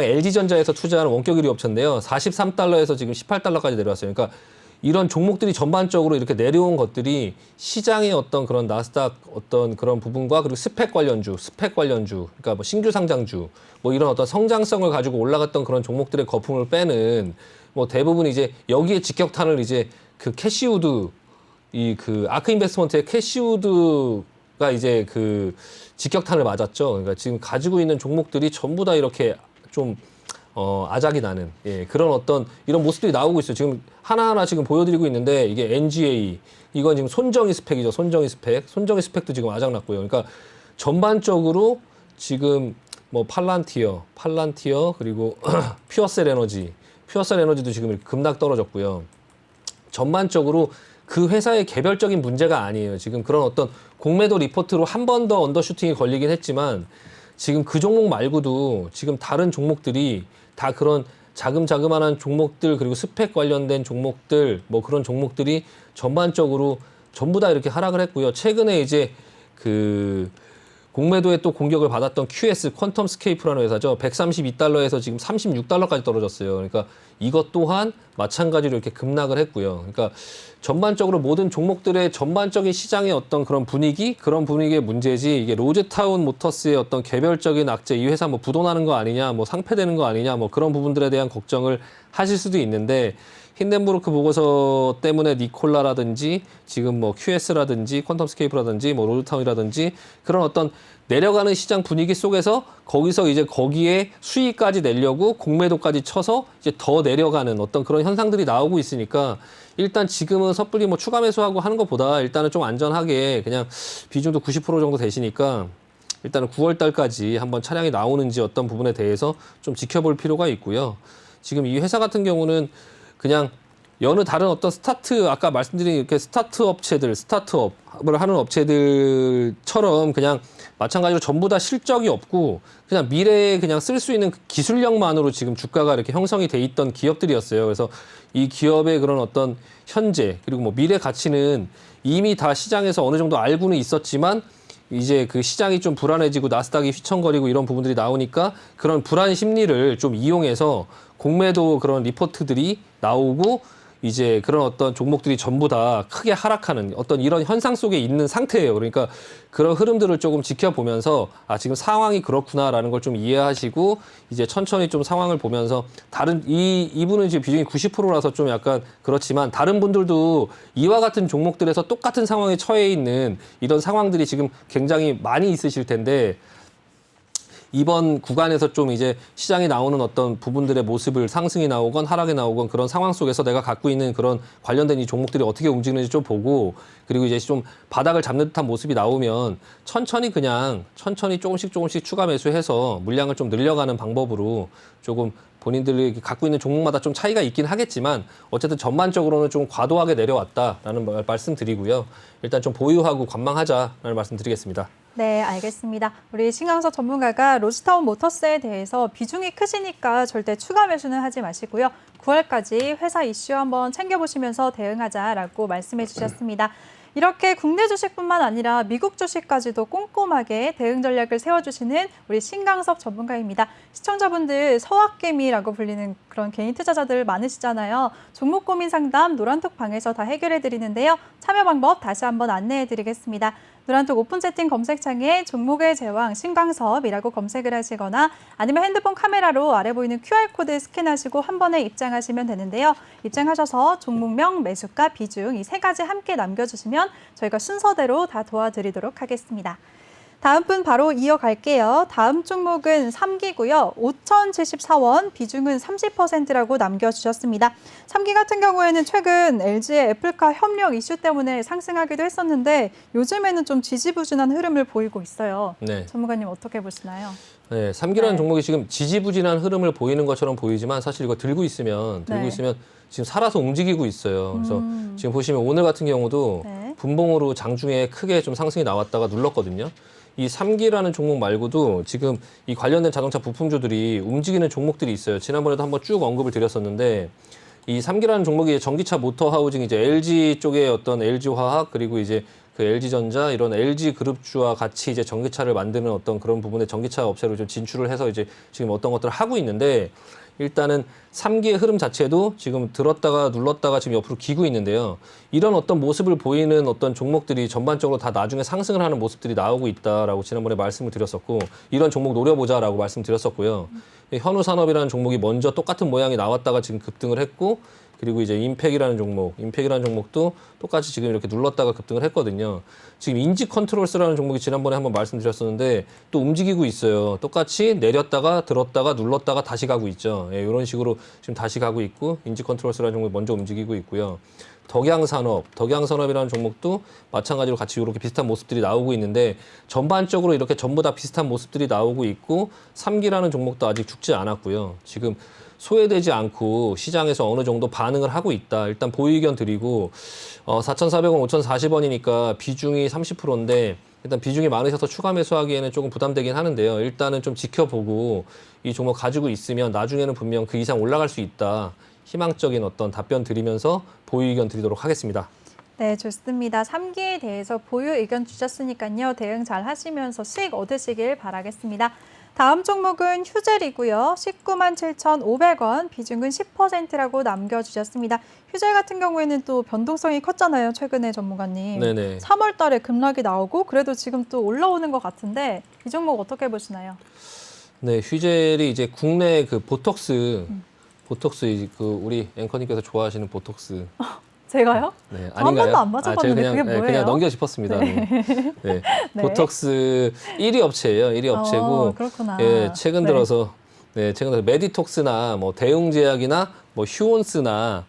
LG전자에서 투자하는 원격 의류 업체인데요. 43달러에서 지금 18달러까지 내려왔어요. 그러니까 이런 종목들이 전반적으로 이렇게 내려온 것들이 시장의 어떤 그런 나스닥 어떤 그런 부분과 그리고 스펙 관련주, 그러니까 뭐 신규 상장주, 뭐 이런 어떤 성장성을 가지고 올라갔던 그런 종목들의 거품을 빼는 뭐 대부분 이제 여기에 직격탄을 이제 그 캐시우드 그 아크 인베스트먼트의 캐시우드가 이제 그 직격탄을 맞았죠. 그러니까 지금 가지고 있는 종목들이 전부 다 이렇게 좀 아작이 나는 그런 어떤 이런 모습들이 나오고 있어요. 지금 하나하나 지금 보여드리고 있는데 이게 NGA 이건 지금 손정희 스펙이죠. 손정희 스펙도 지금 아작났고요. 그러니까 전반적으로 지금 뭐 팔란티어 그리고 퓨어셀 에너지도 지금 급락 떨어졌고요. 전반적으로 그 회사의 개별적인 문제가 아니에요. 지금 그런 어떤 공매도 리포트로 한 번 더 언더슈팅이 걸리긴 했지만 지금 그 종목 말고도 지금 다른 종목들이 다 그런 자그마한 종목들 그리고 스펙 관련된 종목들 뭐 그런 종목들이 전반적으로 전부 다 이렇게 하락을 했고요. 최근에 이제 그 공매도에 또 공격을 받았던 QS 퀀텀 스케이프라는 회사죠. 132달러에서 지금 36달러까지 떨어졌어요. 그러니까 이것 또한 마찬가지로 이렇게 급락을 했고요. 그러니까 전반적으로 모든 종목들의 전반적인 시장의 어떤 그런 분위기, 그런 분위기의 문제지 이게 로즈타운 모터스의 어떤 개별적인 악재, 이 회사 뭐 부도나는 거 아니냐, 뭐 상폐되는 거 아니냐, 뭐 그런 부분들에 대한 걱정을 하실 수도 있는데 힌덴부르크 보고서 때문에 니콜라라든지 지금 뭐 QS라든지 퀀텀 스케이프라든지 뭐 로드타운이라든지 그런 어떤 내려가는 시장 분위기 속에서 거기서 이제 거기에 수익까지 내려고 공매도까지 쳐서 이제 더 내려가는 어떤 그런 현상들이 나오고 있으니까 일단 지금은 섣불리 뭐 추가 매수하고 하는 것보다 일단은 좀 안전하게 그냥 비중도 90% 정도 되시니까 일단은 9월 달까지 한번 차량이 나오는지 어떤 부분에 대해서 좀 지켜볼 필요가 있고요. 지금 이 회사 같은 경우는 그냥 여느 다른 어떤 아까 말씀드린 이렇게 스타트업을 하는 업체들처럼 그냥 마찬가지로 전부 다 실적이 없고 그냥 미래에 그냥 쓸 수 있는 기술력만으로 지금 주가가 이렇게 형성이 돼 있던 기업들이었어요. 그래서 이 기업의 그런 어떤 현재 그리고 뭐 미래 가치는 이미 다 시장에서 어느 정도 알고는 있었지만 이제 그 시장이 좀 불안해지고 나스닥이 휘청거리고 이런 부분들이 나오니까 그런 불안 심리를 좀 이용해서 공매도 그런 리포트들이 나오고 이제 그런 어떤 종목들이 전부 다 크게 하락하는 어떤 이런 현상 속에 있는 상태예요. 그러니까 그런 흐름들을 조금 지켜보면서 아, 지금 상황이 그렇구나라는 걸 좀 이해하시고 이제 천천히 좀 상황을 보면서 다른 이분은 이제 비중이 90%라서 좀 약간 그렇지만 다른 분들도 이와 같은 종목들에서 똑같은 상황에 처해 있는 이런 상황들이 지금 굉장히 많이 있으실 텐데 이번 구간에서 좀 이제 시장에 나오는 어떤 부분들의 모습을 상승이 나오건 하락이 나오건 그런 상황 속에서 내가 갖고 있는 그런 관련된 이 종목들이 어떻게 움직이는지 좀 보고 그리고 이제 좀 바닥을 잡는 듯한 모습이 나오면 천천히 조금씩 추가 매수해서 물량을 좀 늘려가는 방법으로 조금 본인들이 갖고 있는 종목마다 좀 차이가 있긴 하겠지만 어쨌든 전반적으로는 좀 과도하게 내려왔다라는 말씀 드리고요. 일단 좀 보유하고 관망하자라는 말씀 드리겠습니다.
네, 알겠습니다. 우리 신강석 전문가가 로즈타운 모터스에 대해서 비중이 크시니까 절대 추가 매수는 하지 마시고요. 9월까지 회사 이슈 한번 챙겨보시면서 대응하자라고 말씀해 주셨습니다. 이렇게 국내 주식뿐만 아니라 미국 주식까지도 꼼꼼하게 대응 전략을 세워주시는 우리 신강섭 전문가입니다. 시청자분들 서학개미라고 불리는 그런 개인 투자자들 많으시잖아요. 종목 고민 상담 노란톡 방에서 다 해결해 드리는데요. 참여 방법 다시 한번 안내해 드리겠습니다. 노란톡 오픈 채팅 검색창에 종목의 제왕 신광섭이라고 검색을 하시거나 아니면 핸드폰 카메라로 아래 보이는 QR코드 스캔하시고 한 번에 입장하시면 되는데요. 입장하셔서 종목명, 매수가, 비중 이 세 가지 함께 남겨주시면 저희가 순서대로 다 도와드리도록 하겠습니다. 다음 분 바로 이어갈게요. 다음 종목은 3기고요. 5,074원, 비중은 30%라고 남겨주셨습니다. 3기 같은 경우에는 최근 LG의 애플카 협력 이슈 때문에 상승하기도 했었는데 요즘에는 좀 지지부진한 흐름을 보이고 있어요.
네.
전문가님 어떻게 보시나요?
네, 3기라는 종목이 지금 지지부진한 흐름을 보이는 것처럼 보이지만 사실 이거 들고 있으면 지금 살아서 움직이고 있어요. 그래서 지금 보시면 오늘 같은 경우도 분봉으로 장중에 크게 좀 상승이 나왔다가 눌렀거든요. 이 3기라는 종목 말고도 지금 이 관련된 자동차 부품주들이 움직이는 종목들이 있어요. 지난번에도 한번 쭉 언급을 드렸었는데 이 3기라는 종목이 전기차 모터 하우징 이제 LG 쪽의 어떤 LG화학 그리고 이제 그 LG전자 이런 LG 그룹주와 같이 이제 전기차를 만드는 어떤 그런 부분에 전기차 업체로 좀 진출을 해서 이제 지금 어떤 것들을 하고 있는데 일단은 3기의 흐름 자체도 지금 들었다가 눌렀다가 지금 옆으로 기고 있는데요. 이런 어떤 모습을 보이는 어떤 종목들이 전반적으로 다 나중에 상승을 하는 모습들이 나오고 있다라고 지난번에 말씀을 드렸었고 이런 종목 노려보자라고 말씀드렸었고요. 현우산업이라는 종목이 먼저 똑같은 모양이 나왔다가 지금 급등을 했고 그리고 이제 임팩이라는 종목도 똑같이 지금 이렇게 눌렀다가 급등을 했거든요. 지금 인지 컨트롤스라는 종목이 지난번에 한번 말씀드렸었는데 또 움직이고 있어요. 똑같이 내렸다가 들었다가 눌렀다가 다시 가고 있죠. 예, 이런 식으로 지금 다시 가고 있고 인지 컨트롤스라는 종목이 먼저 움직이고 있고요. 덕양산업이라는 종목도 마찬가지로 같이 이렇게 비슷한 모습들이 나오고 있는데 전반적으로 이렇게 전부 다 비슷한 모습들이 나오고 있고 3기라는 종목도 아직 죽지 않았고요. 지금 소외되지 않고 시장에서 어느 정도 반응을 하고 있다. 일단 보유 의견 드리고 4,400원, 5,040원이니까 비중이 30%인데 일단 비중이 많으셔서 추가 매수하기에는 조금 부담되긴 하는데요. 일단은 좀 지켜보고 이 종목 가지고 있으면 나중에는 분명 그 이상 올라갈 수 있다. 희망적인 어떤 답변 드리면서 보유 의견 드리도록 하겠습니다.
네, 좋습니다. 3기에 대해서 보유 의견 주셨으니까요. 대응 잘 하시면서 수익 얻으시길 바라겠습니다. 다음 종목은 휴젤이고요. 197,500원, 비중은 10%라고 남겨주셨습니다. 휴젤 같은 경우에는 또 변동성이 컸잖아요. 최근에 전문가님.
네네.
3월 달에 급락이 나오고 그래도 지금 또 올라오는 것 같은데 이 종목 어떻게 보시나요?
네, 휴젤이 이제 국내 그 보톡스, 그 우리 앵커님께서 좋아하시는 보톡스.
제가요?
네,
저 한 번도 안 맞춰봤는데
제가
그게
그냥,
뭐예요?
그냥 넘겨 짚었습니다. 네. 네.
네.
보톡스 1위 업체예요. 1위 업체고,
그렇구나.
예, 최근
네.
들어서 메디톡스나 뭐 대웅제약이나 뭐 휴온스나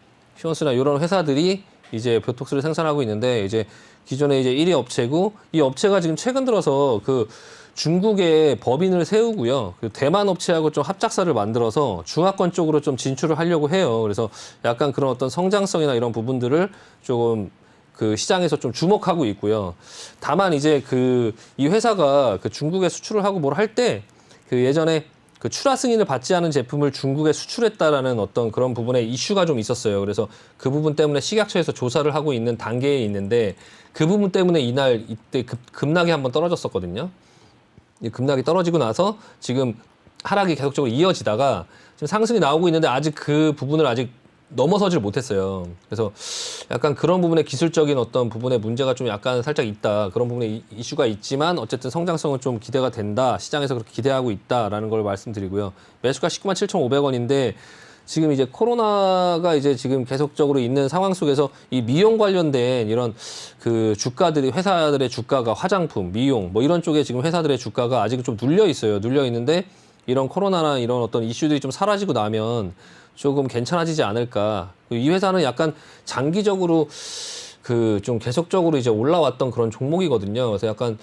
이런 회사들이 이제 보톡스를 생산하고 있는데 이제 기존에 이제 1위 업체고 이 업체가 지금 최근 들어서 그 중국에 법인을 세우고요. 그 대만 업체하고 좀 합작사를 만들어서 중화권 쪽으로 좀 진출을 하려고 해요. 그래서 약간 그런 어떤 성장성이나 이런 부분들을 조금 그 시장에서 좀 주목하고 있고요. 다만 이제 이 회사가 그 중국에 수출을 하고 뭘 할 때 그 예전에 그 출하 승인을 받지 않은 제품을 중국에 수출했다라는 어떤 그런 부분에 이슈가 좀 있었어요. 그래서 그 부분 때문에 식약처에서 조사를 하고 있는 단계에 있는데 그 부분 때문에 이때 급락이 한번 떨어졌었거든요. 이 급락이 떨어지고 나서 지금 하락이 계속적으로 이어지다가 지금 상승이 나오고 있는데 아직 그 부분을 아직 넘어서질 못했어요. 그래서 약간 그런 부분에 기술적인 어떤 부분에 문제가 좀 약간 살짝 있다. 그런 부분에 이슈가 있지만 어쨌든 성장성은 좀 기대가 된다. 시장에서 그렇게 기대하고 있다라는 걸 말씀드리고요. 매수가 197,500원인데 지금 이제 코로나가 이제 지금 계속적으로 있는 상황 속에서 이 미용 관련된 이런 그 회사들의 주가가 화장품, 미용 뭐 이런 쪽에 지금 회사들의 주가가 아직은 좀 눌려 있어요. 눌려 있는데 이런 코로나나 이런 어떤 이슈들이 좀 사라지고 나면 조금 괜찮아지지 않을까. 이 회사는 약간 장기적으로 좀 계속적으로 이제 올라왔던 그런 종목이거든요. 그래서 약간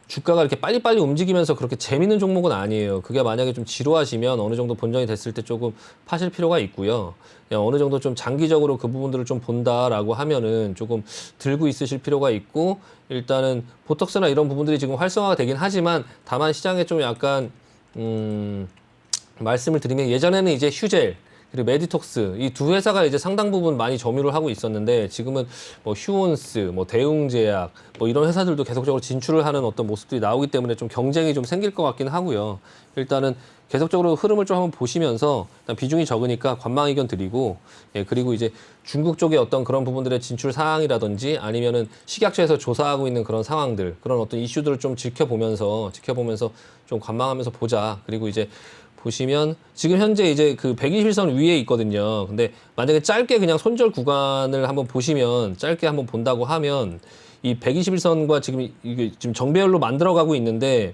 주가가 이렇게 빨리빨리 움직이면서 그렇게 재밌는 종목은 아니에요. 그게 만약에 좀 지루하시면 어느 정도 본전이 됐을 때 조금 파실 필요가 있고요. 그냥 어느 정도 좀 장기적으로 그 부분들을 좀 본다라고 하면은 조금 들고 있으실 필요가 있고 일단은 보톡스나 이런 부분들이 지금 활성화가 되긴 하지만 다만 시장에 좀 약간 말씀을 드리면 예전에는 이제 휴젤 그리고 메디톡스 이 두 회사가 이제 상당 부분 많이 점유를 하고 있었는데 지금은 뭐 휴온스, 뭐 대웅제약 뭐 이런 회사들도 계속적으로 진출을 하는 어떤 모습들이 나오기 때문에 좀 경쟁이 좀 생길 것 같긴 하고요. 일단은 계속적으로 흐름을 좀 한번 보시면서 일단 비중이 적으니까 관망 의견 드리고 그리고 이제 중국 쪽의 어떤 그런 부분들의 진출 사항이라든지 아니면은 식약처에서 조사하고 있는 그런 상황들 그런 어떤 이슈들을 좀 지켜보면서 좀 관망하면서 보자. 그리고 이제 보시면 지금 현재 이제 그 121선 위에 있거든요. 근데 만약에 짧게 그냥 손절 구간을 한번 보시면 짧게 한번 본다고 하면 이 121선과 지금 이게 지금 정배열로 만들어가고 있는데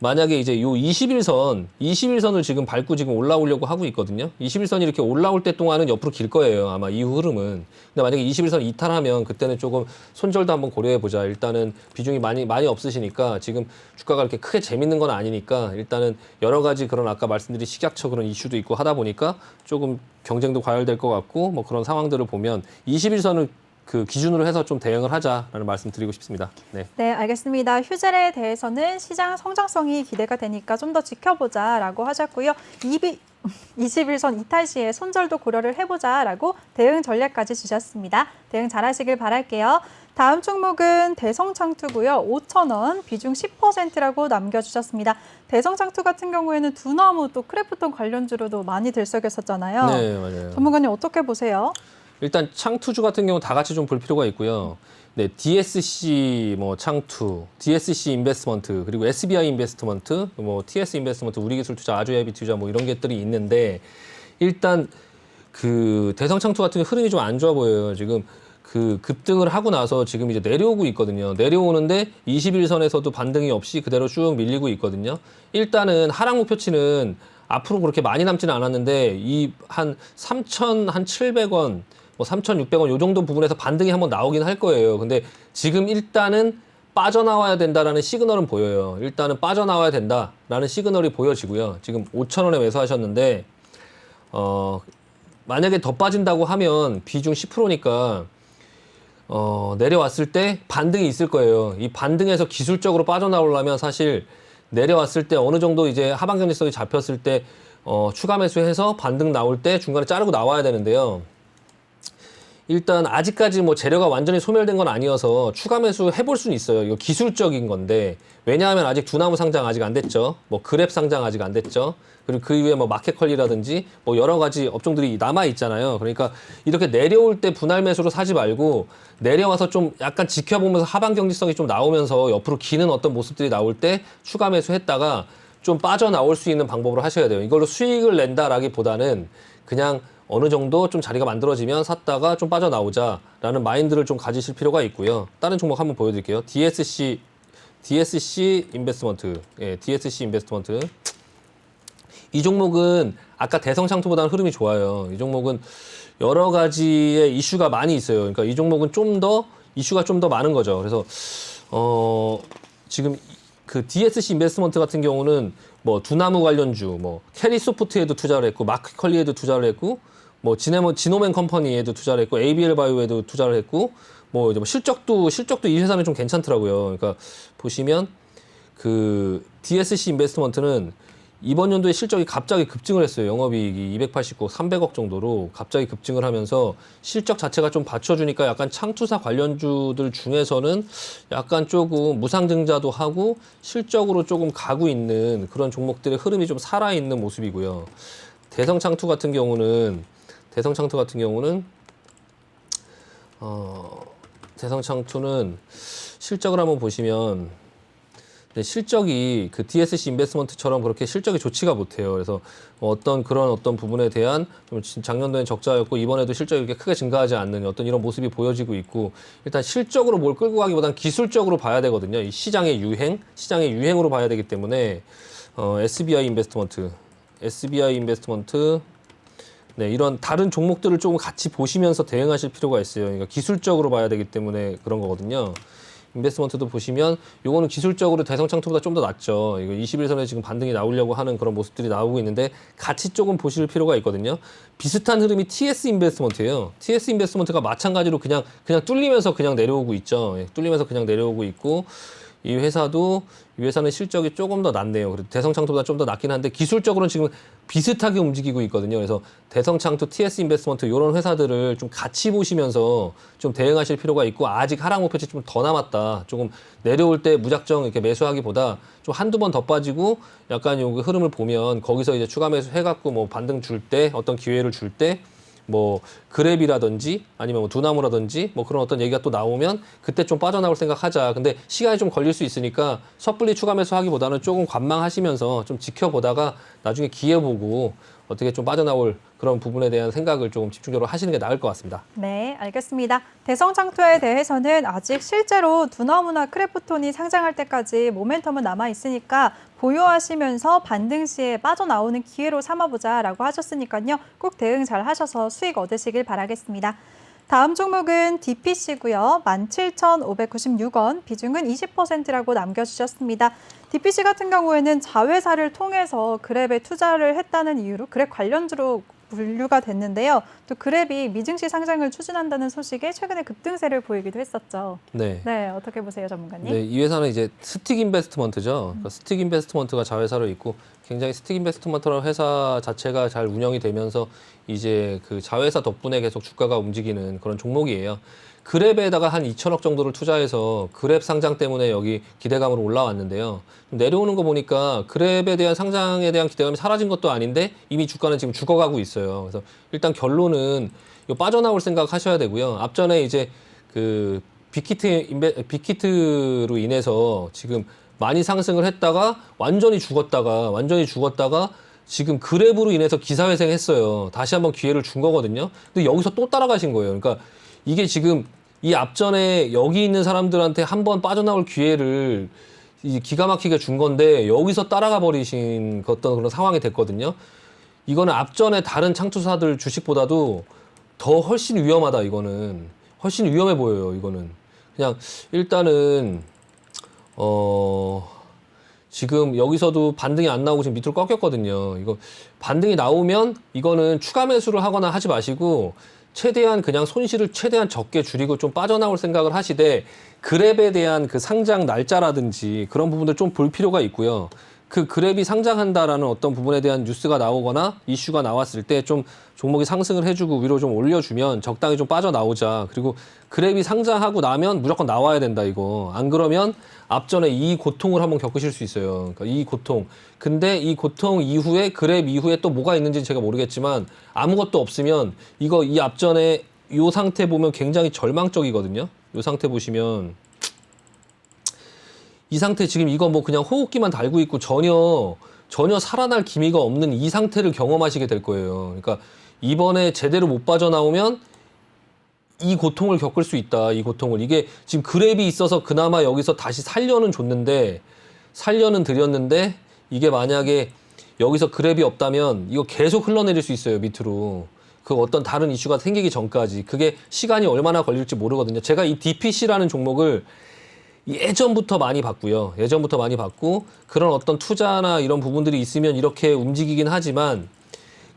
만약에 이제 요 21선을 지금 밟고 지금 올라오려고 하고 있거든요. 21선이 이렇게 올라올 때 동안은 옆으로 길 거예요. 아마 이후 흐름은. 근데 만약에 21선 이탈하면 그때는 조금 손절도 한번 고려해 보자. 일단은 비중이 많이 없으시니까 지금 주가가 이렇게 크게 재밌는 건 아니니까 일단은 여러 가지 그런 아까 말씀드린 식약처 그런 이슈도 있고 하다 보니까 조금 경쟁도 과열될 것 같고 뭐 그런 상황들을 보면 21선을 그 기준으로 해서 좀 대응을 하자라는 말씀 드리고 싶습니다. 네.
네, 알겠습니다. 휴젤에 대해서는 시장 성장성이 기대가 되니까 좀 더 지켜보자라고 하셨고요. 21선 이탈 시에 손절도 고려를 해보자라고 대응 전략까지 주셨습니다. 대응 잘하시길 바랄게요. 다음 종목은 대성창투고요. 5,000원, 비중 10%라고 남겨주셨습니다. 대성창투 같은 경우에는 두나무 또 크래프톤 관련주로도 많이 들썩였었잖아요.
네, 맞아요.
전문가님 어떻게 보세요?
일단 창투주 같은 경우 다 같이 좀 볼 필요가 있고요. 네, DSC 뭐 창투, DSC 인베스트먼트 그리고 SBI 인베스트먼트, 뭐 TS 인베스트먼트, 우리기술투자, 아주야비투자 뭐 이런 것들이 있는데 일단 그 대성창투 같은 게 흐름이 좀 안 좋아 보여요. 지금 그 급등을 하고 나서 지금 이제 내려오고 있거든요. 내려오는데 21선에서도 반등이 없이 그대로 쭉 밀리고 있거든요. 일단은 하락 목표치는 앞으로 그렇게 많이 남지는 않았는데 이 한 3,700원 뭐 3,600원 요 정도 부분에서 반등이 한번 나오긴 할 거예요. 근데 지금 일단은 빠져나와야 된다라는 시그널은 보여요. 일단은 빠져나와야 된다라는 시그널이 보여지고요. 지금 5,000원에 매수하셨는데 만약에 더 빠진다고 하면 비중 10%니까 내려왔을 때 반등이 있을 거예요. 이 반등에서 기술적으로 빠져나오려면 사실 내려왔을 때 어느 정도 이제 하방 견지성이 잡혔을 때 추가 매수해서 반등 나올 때 중간에 자르고 나와야 되는데요. 일단 아직까지 뭐 재료가 완전히 소멸된 건 아니어서 추가 매수 해볼 수는 있어요. 이거 기술적인 건데 왜냐하면 아직 두나무 상장 아직 안 됐죠. 뭐 그랩 상장 아직 안 됐죠. 그리고 그 이후에 뭐 마켓컬리라든지 뭐 여러 가지 업종들이 남아 있잖아요. 그러니까 이렇게 내려올 때 분할 매수로 사지 말고 내려와서 좀 약간 지켜보면서 하방 경직성이 좀 나오면서 옆으로 기는 어떤 모습들이 나올 때 추가 매수했다가 좀 빠져나올 수 있는 방법으로 하셔야 돼요. 이걸로 수익을 낸다라기보다는 그냥 어느 정도 좀 자리가 만들어지면 샀다가 좀 빠져나오자라는 마인드를 좀 가지실 필요가 있고요. 다른 종목 한번 보여드릴게요. DSC 인베스트먼트. 예, DSC 인베스트먼트. 이 종목은 아까 대성창투보다는 흐름이 좋아요. 이 종목은 여러 가지의 이슈가 많이 있어요. 그러니까 이 종목은 이슈가 좀 더 많은 거죠. 그래서 지금 그 DSC 인베스트먼트 같은 경우는 뭐 두나무 관련주, 뭐 캐리소프트에도 투자를 했고 마크컬리에도 투자를 했고 뭐 지노맨 컴퍼니에도 투자를 했고 ABL 바이오에도 투자를 했고 뭐 이제 뭐 실적도 이 회사는 좀 괜찮더라고요. 그러니까 보시면 그 DSC 인베스트먼트는 이번 연도에 실적이 갑자기 급증을 했어요. 영업이익이 289억, 300억 정도로 갑자기 급증을 하면서 실적 자체가 좀 받쳐주니까 약간 창투사 관련주들 중에서는 약간 조금 무상증자도 하고 실적으로 조금 가고 있는 그런 종목들의 흐름이 좀 살아있는 모습이고요. 대성창투 같은 경우는 대성창투는 실적을 한번 보시면 근데 실적이 그 DSC 인베스트먼트처럼 그렇게 실적이 좋지가 못해요. 그래서 어떤 부분에 대한 좀 작년도엔 적자였고 이번에도 실적이 이렇게 크게 증가하지 않는 어떤 이런 모습이 보여지고 있고 일단 실적으로 뭘 끌고 가기보다는 기술적으로 봐야 되거든요. 이 시장의 유행으로 봐야 되기 때문에 SBI 인베스트먼트 네, 이런 다른 종목들을 조금 같이 보시면서 대응하실 필요가 있어요. 그러니까 기술적으로 봐야 되기 때문에 그런 거거든요. 인베스트먼트도 보시면 요거는 기술적으로 대성창투보다 좀 더 낫죠. 이거 21선에 지금 반등이 나오려고 하는 그런 모습들이 나오고 있는데 같이 조금 보실 필요가 있거든요. 비슷한 흐름이 TS 인베스트먼트예요. TS 인베스트먼트가 마찬가지로 그냥 뚫리면서 그냥 내려오고 있죠. 예, 뚫리면서 그냥 내려오고 있고 이 회사는 실적이 조금 더 낫네요. 그래도 대성창투보다 좀 더 낫긴 한데 기술적으로는 지금 비슷하게 움직이고 있거든요. 그래서 대성창투, TS 인베스트먼트 이런 회사들을 좀 같이 보시면서 좀 대응하실 필요가 있고 아직 하락 목표치 좀 더 남았다. 조금 내려올 때 무작정 이렇게 매수하기보다 좀 한두 번 더 빠지고 약간 요 흐름을 보면 거기서 이제 추가 매수 해갖고 뭐 반등 줄 때 어떤 기회를 줄 때 뭐 그랩이라든지 아니면 뭐 두나무라든지 뭐 그런 어떤 얘기가 또 나오면 그때 좀 빠져나올 생각하자. 근데 시간이 좀 걸릴 수 있으니까 섣불리 추가 매수하기보다는 조금 관망하시면서 좀 지켜보다가 나중에 기회 보고 어떻게 좀 빠져나올 그런 부분에 대한 생각을 조금 집중적으로 하시는 게 나을 것 같습니다.
네, 알겠습니다. 대성창투에 대해서는 아직 실제로 두나무나 크래프톤이 상장할 때까지 모멘텀은 남아 있으니까 보유하시면서 반등 시에 빠져나오는 기회로 삼아보자라고 하셨으니까요. 꼭 대응 잘 하셔서 수익 얻으시길 바라겠습니다. 다음 종목은 DPC고요. 17,596원, 비중은 20%라고 남겨주셨습니다. DPC 같은 경우에는 자회사를 통해서 그랩에 투자를 했다는 이유로 그랩 관련주로 분류가 됐는데요. 또 그랩이 미증시 상장을 추진한다는 소식에 최근에 급등세를 보이기도 했었죠.
네.
네, 어떻게 보세요, 전문가님?
네, 이 회사는 이제 스틱 인베스트먼트죠. 그러니까 스틱 인베스트먼트가 자회사로 있고 굉장히 스틱 인베스트먼트라는 회사 자체가 잘 운영이 되면서 이제 그 자회사 덕분에 계속 주가가 움직이는 그런 종목이에요. 그랩에다가 한 2천억 정도를 투자해서 그랩 상장 때문에 여기 기대감으로 올라왔는데요. 내려오는 거 보니까 그랩에 대한 상장에 대한 기대감이 사라진 것도 아닌데 이미 주가는 지금 죽어가고 있어요. 그래서 일단 결론은 이거 빠져나올 생각 하셔야 되고요. 앞전에 이제 그 빅히트로 인해서 지금 많이 상승을 했다가 완전히 죽었다가 지금 그랩으로 인해서 기사회생했어요. 다시 한번 기회를 준 거거든요. 근데 여기서 또 따라가신 거예요. 그러니까 이게 지금 이 앞전에 여기 있는 사람들한테 한번 빠져나올 기회를 기가 막히게 준 건데 여기서 따라가 버리신 어떤 그런 상황이 됐거든요. 이거는 앞전에 다른 창투사들 주식보다도 더 훨씬 위험하다. 이거는 훨씬 위험해 보여요. 이거는 그냥 일단은 지금 여기서도 반등이 안 나오고 지금 밑으로 꺾였거든요. 이거 반등이 나오면 이거는 추가 매수를 하거나 하지 마시고 최대한 그냥 손실을 최대한 적게 줄이고 좀 빠져나올 생각을 하시되 그랩에 대한 그 상장 날짜라든지 그런 부분들 좀 볼 필요가 있고요. 그 그랩이 상장한다라는 어떤 부분에 대한 뉴스가 나오거나 이슈가 나왔을 때 좀 종목이 상승을 해주고 위로 좀 올려주면 적당히 좀 빠져나오자. 그리고 그랩이 상장하고 나면 무조건 나와야 된다 이거. 안 그러면 앞전에 이 고통을 한번 겪으실 수 있어요. 그러니까 이 고통. 근데 이 고통 이후에 그랩 이후에 또 뭐가 있는지 제가 모르겠지만 아무것도 없으면 이거 이 앞전에 이 상태 보면 굉장히 절망적이거든요. 이 상태 보시면 이 상태 지금 이거 뭐 그냥 호흡기만 달고 있고 전혀 살아날 기미가 없는 이 상태를 경험하시게 될 거예요. 그러니까 이번에 제대로 못 빠져나오면 이 고통을 겪을 수 있다. 이 고통을. 이게 지금 그랩이 있어서 그나마 여기서 다시 살려는 드렸는데 이게 만약에 여기서 그랩이 없다면 이거 계속 흘러내릴 수 있어요. 밑으로. 그 어떤 다른 이슈가 생기기 전까지. 그게 시간이 얼마나 걸릴지 모르거든요. 제가 이 DPC라는 종목을 예전부터 많이 봤고요. 예전부터 많이 봤고 그런 어떤 투자나 이런 부분들이 있으면 이렇게 움직이긴 하지만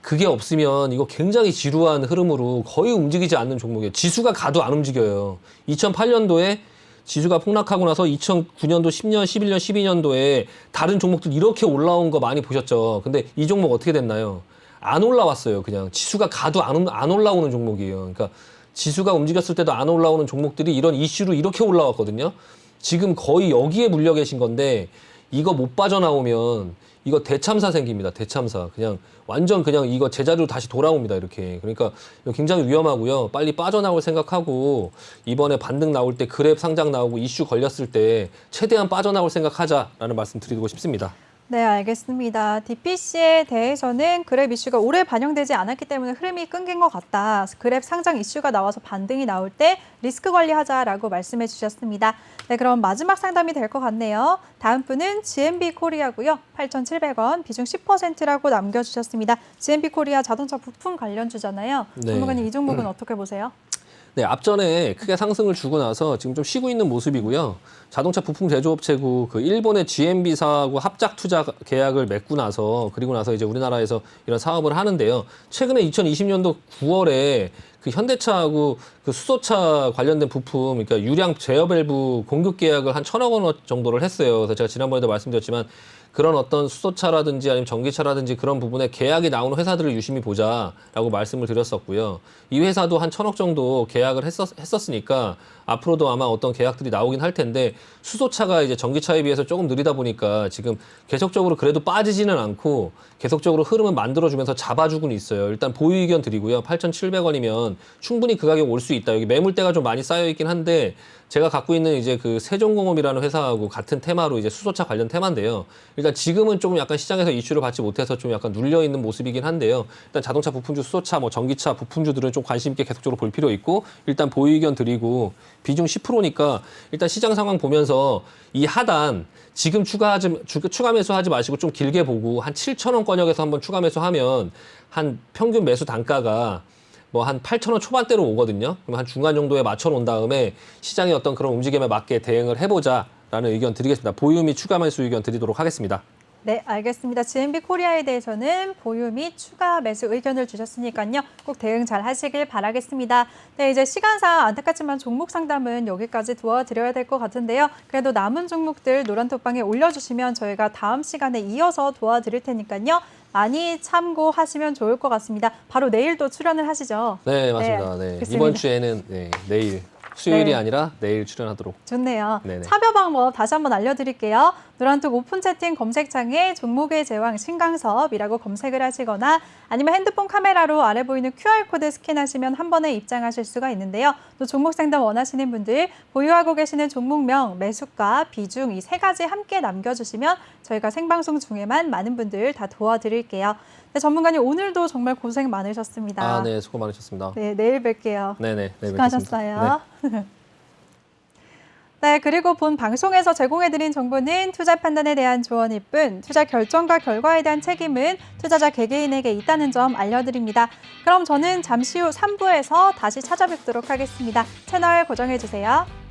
그게 없으면 이거 굉장히 지루한 흐름으로 거의 움직이지 않는 종목이에요. 지수가 가도 안 움직여요. 2008년도에 지수가 폭락하고 나서 2009년도, 10년, 11년, 12년도에 다른 종목들 이렇게 올라온 거 많이 보셨죠. 근데 이 종목 어떻게 됐나요? 안 올라왔어요. 그냥 지수가 가도 안 올라오는 종목이에요. 그러니까 지수가 움직였을 때도 안 올라오는 종목들이 이런 이슈로 이렇게 올라왔거든요. 지금 거의 여기에 물려 계신 건데 이거 못 빠져나오면 이거 대참사 생깁니다. 대참사. 그냥 완전 그냥 이거 제자리로 다시 돌아옵니다. 이렇게. 그러니까 이거 굉장히 위험하고요. 빨리 빠져나올 생각하고 이번에 반등 나올 때 그랩 상장 나오고 이슈 걸렸을 때 최대한 빠져나올 생각하자라는 말씀 드리고 싶습니다.
네, 알겠습니다. DPC에 대해서는 그랩 이슈가 오래 반영되지 않았기 때문에 흐름이 끊긴 것 같다. 그랩 상장 이슈가 나와서 반등이 나올 때 리스크 관리하자라고 말씀해 주셨습니다. 네, 그럼 마지막 상담이 될 것 같네요. 다음 분은 GMB 코리아고요. 8,700원, 비중 10%라고 남겨주셨습니다. GMB 코리아 자동차 부품 관련주잖아요.
네.
전문가님 이 종목은 어떻게 보세요?
네, 앞전에 크게 상승을 주고 나서 지금 좀 쉬고 있는 모습이고요. 자동차 부품 제조업체고 그 일본의 GMB사하고 합작 투자 계약을 맺고 나서 그리고 나서 이제 우리나라에서 이런 사업을 하는데요. 최근에 2020년도 9월에 그 현대차하고 그 수소차 관련된 부품, 그러니까 유량 제어 밸브 공급 계약을 한 1,000억 원 정도를 했어요. 그래서 제가 지난번에도 말씀드렸지만 그런 어떤 수소차라든지 아니면 전기차라든지 그런 부분에 계약이 나오는 회사들을 유심히 보자라고 말씀을 드렸었고요. 이 회사도 한 1,000억 정도 계약을 했었으니까 앞으로도 아마 어떤 계약들이 나오긴 할 텐데 수소차가 이제 전기차에 비해서 조금 느리다 보니까 지금 계속적으로 그래도 빠지지는 않고 계속적으로 흐름을 만들어주면서 잡아주고는 있어요. 일단 보유 의견 드리고요. 8,700원이면 충분히 그 가격 올 수 있다. 여기 매물대가 좀 많이 쌓여 있긴 한데 제가 갖고 있는 이제 그 세종공업이라는 회사하고 같은 테마로 이제 수소차 관련 테마인데요. 일단 지금은 조금 약간 시장에서 이슈를 받지 못해서 좀 약간 눌려 있는 모습이긴 한데요. 일단 자동차 부품주, 수소차, 뭐 전기차 부품주들은 좀 관심 있게 계속적으로 볼 필요 있고 일단 보유 의견 드리고 비중 10%니까 일단 시장 상황 보면서 이 하단 지금 추가 매수하지 마시고 좀 길게 보고 한 7,000원권역에서 한번 추가 매수하면 한 평균 매수 단가가 뭐 한 8,000원 초반대로 오거든요. 그럼 한 중간 정도에 맞춰 놓은 다음에 시장의 어떤 그런 움직임에 맞게 대응을 해보자라는 의견 드리겠습니다. 보유 및 추가 매수 의견 드리도록 하겠습니다.
네, 알겠습니다. GMB 코리아에 대해서는 보유 및 추가 매수 의견을 주셨으니까요. 꼭 대응 잘 하시길 바라겠습니다. 네, 이제 시간상 안타깝지만 종목 상담은 여기까지 도와드려야 될 것 같은데요. 그래도 남은 종목들 노란톡방에 올려주시면 저희가 다음 시간에 이어서 도와드릴 테니까요. 많이 참고하시면 좋을 것 같습니다. 바로 내일 또 출연을 하시죠?
네, 맞습니다. 네, 이번 주에는 내일 수요일이 아니라 내일 출연하도록.
좋네요.
네네.
참여 방법 다시 한번 알려드릴게요. 노란톡 오픈 채팅 검색창에 종목의 제왕 신강섭이라고 검색을 하시거나 아니면 핸드폰 카메라로 아래 보이는 QR코드 스캔하시면 한 번에 입장하실 수가 있는데요. 또 종목 상담 원하시는 분들 보유하고 계시는 종목명, 매수가, 비중 이 세 가지 함께 남겨주시면 저희가 생방송 중에만 많은 분들 다 도와드릴게요. 네, 전문가님 오늘도 정말 고생 많으셨습니다.
아, 네, 수고 많으셨습니다.
네, 내일 뵐게요.
네네, 내일
수고하셨어요.
뵙겠습니다.
네, 그리고 본 방송에서 제공해드린 정보는 투자 판단에 대한 조언일 뿐 투자 결정과 결과에 대한 책임은 투자자 개개인에게 있다는 점 알려드립니다. 그럼 저는 잠시 후 3부에서 다시 찾아뵙도록 하겠습니다. 채널 고정해주세요.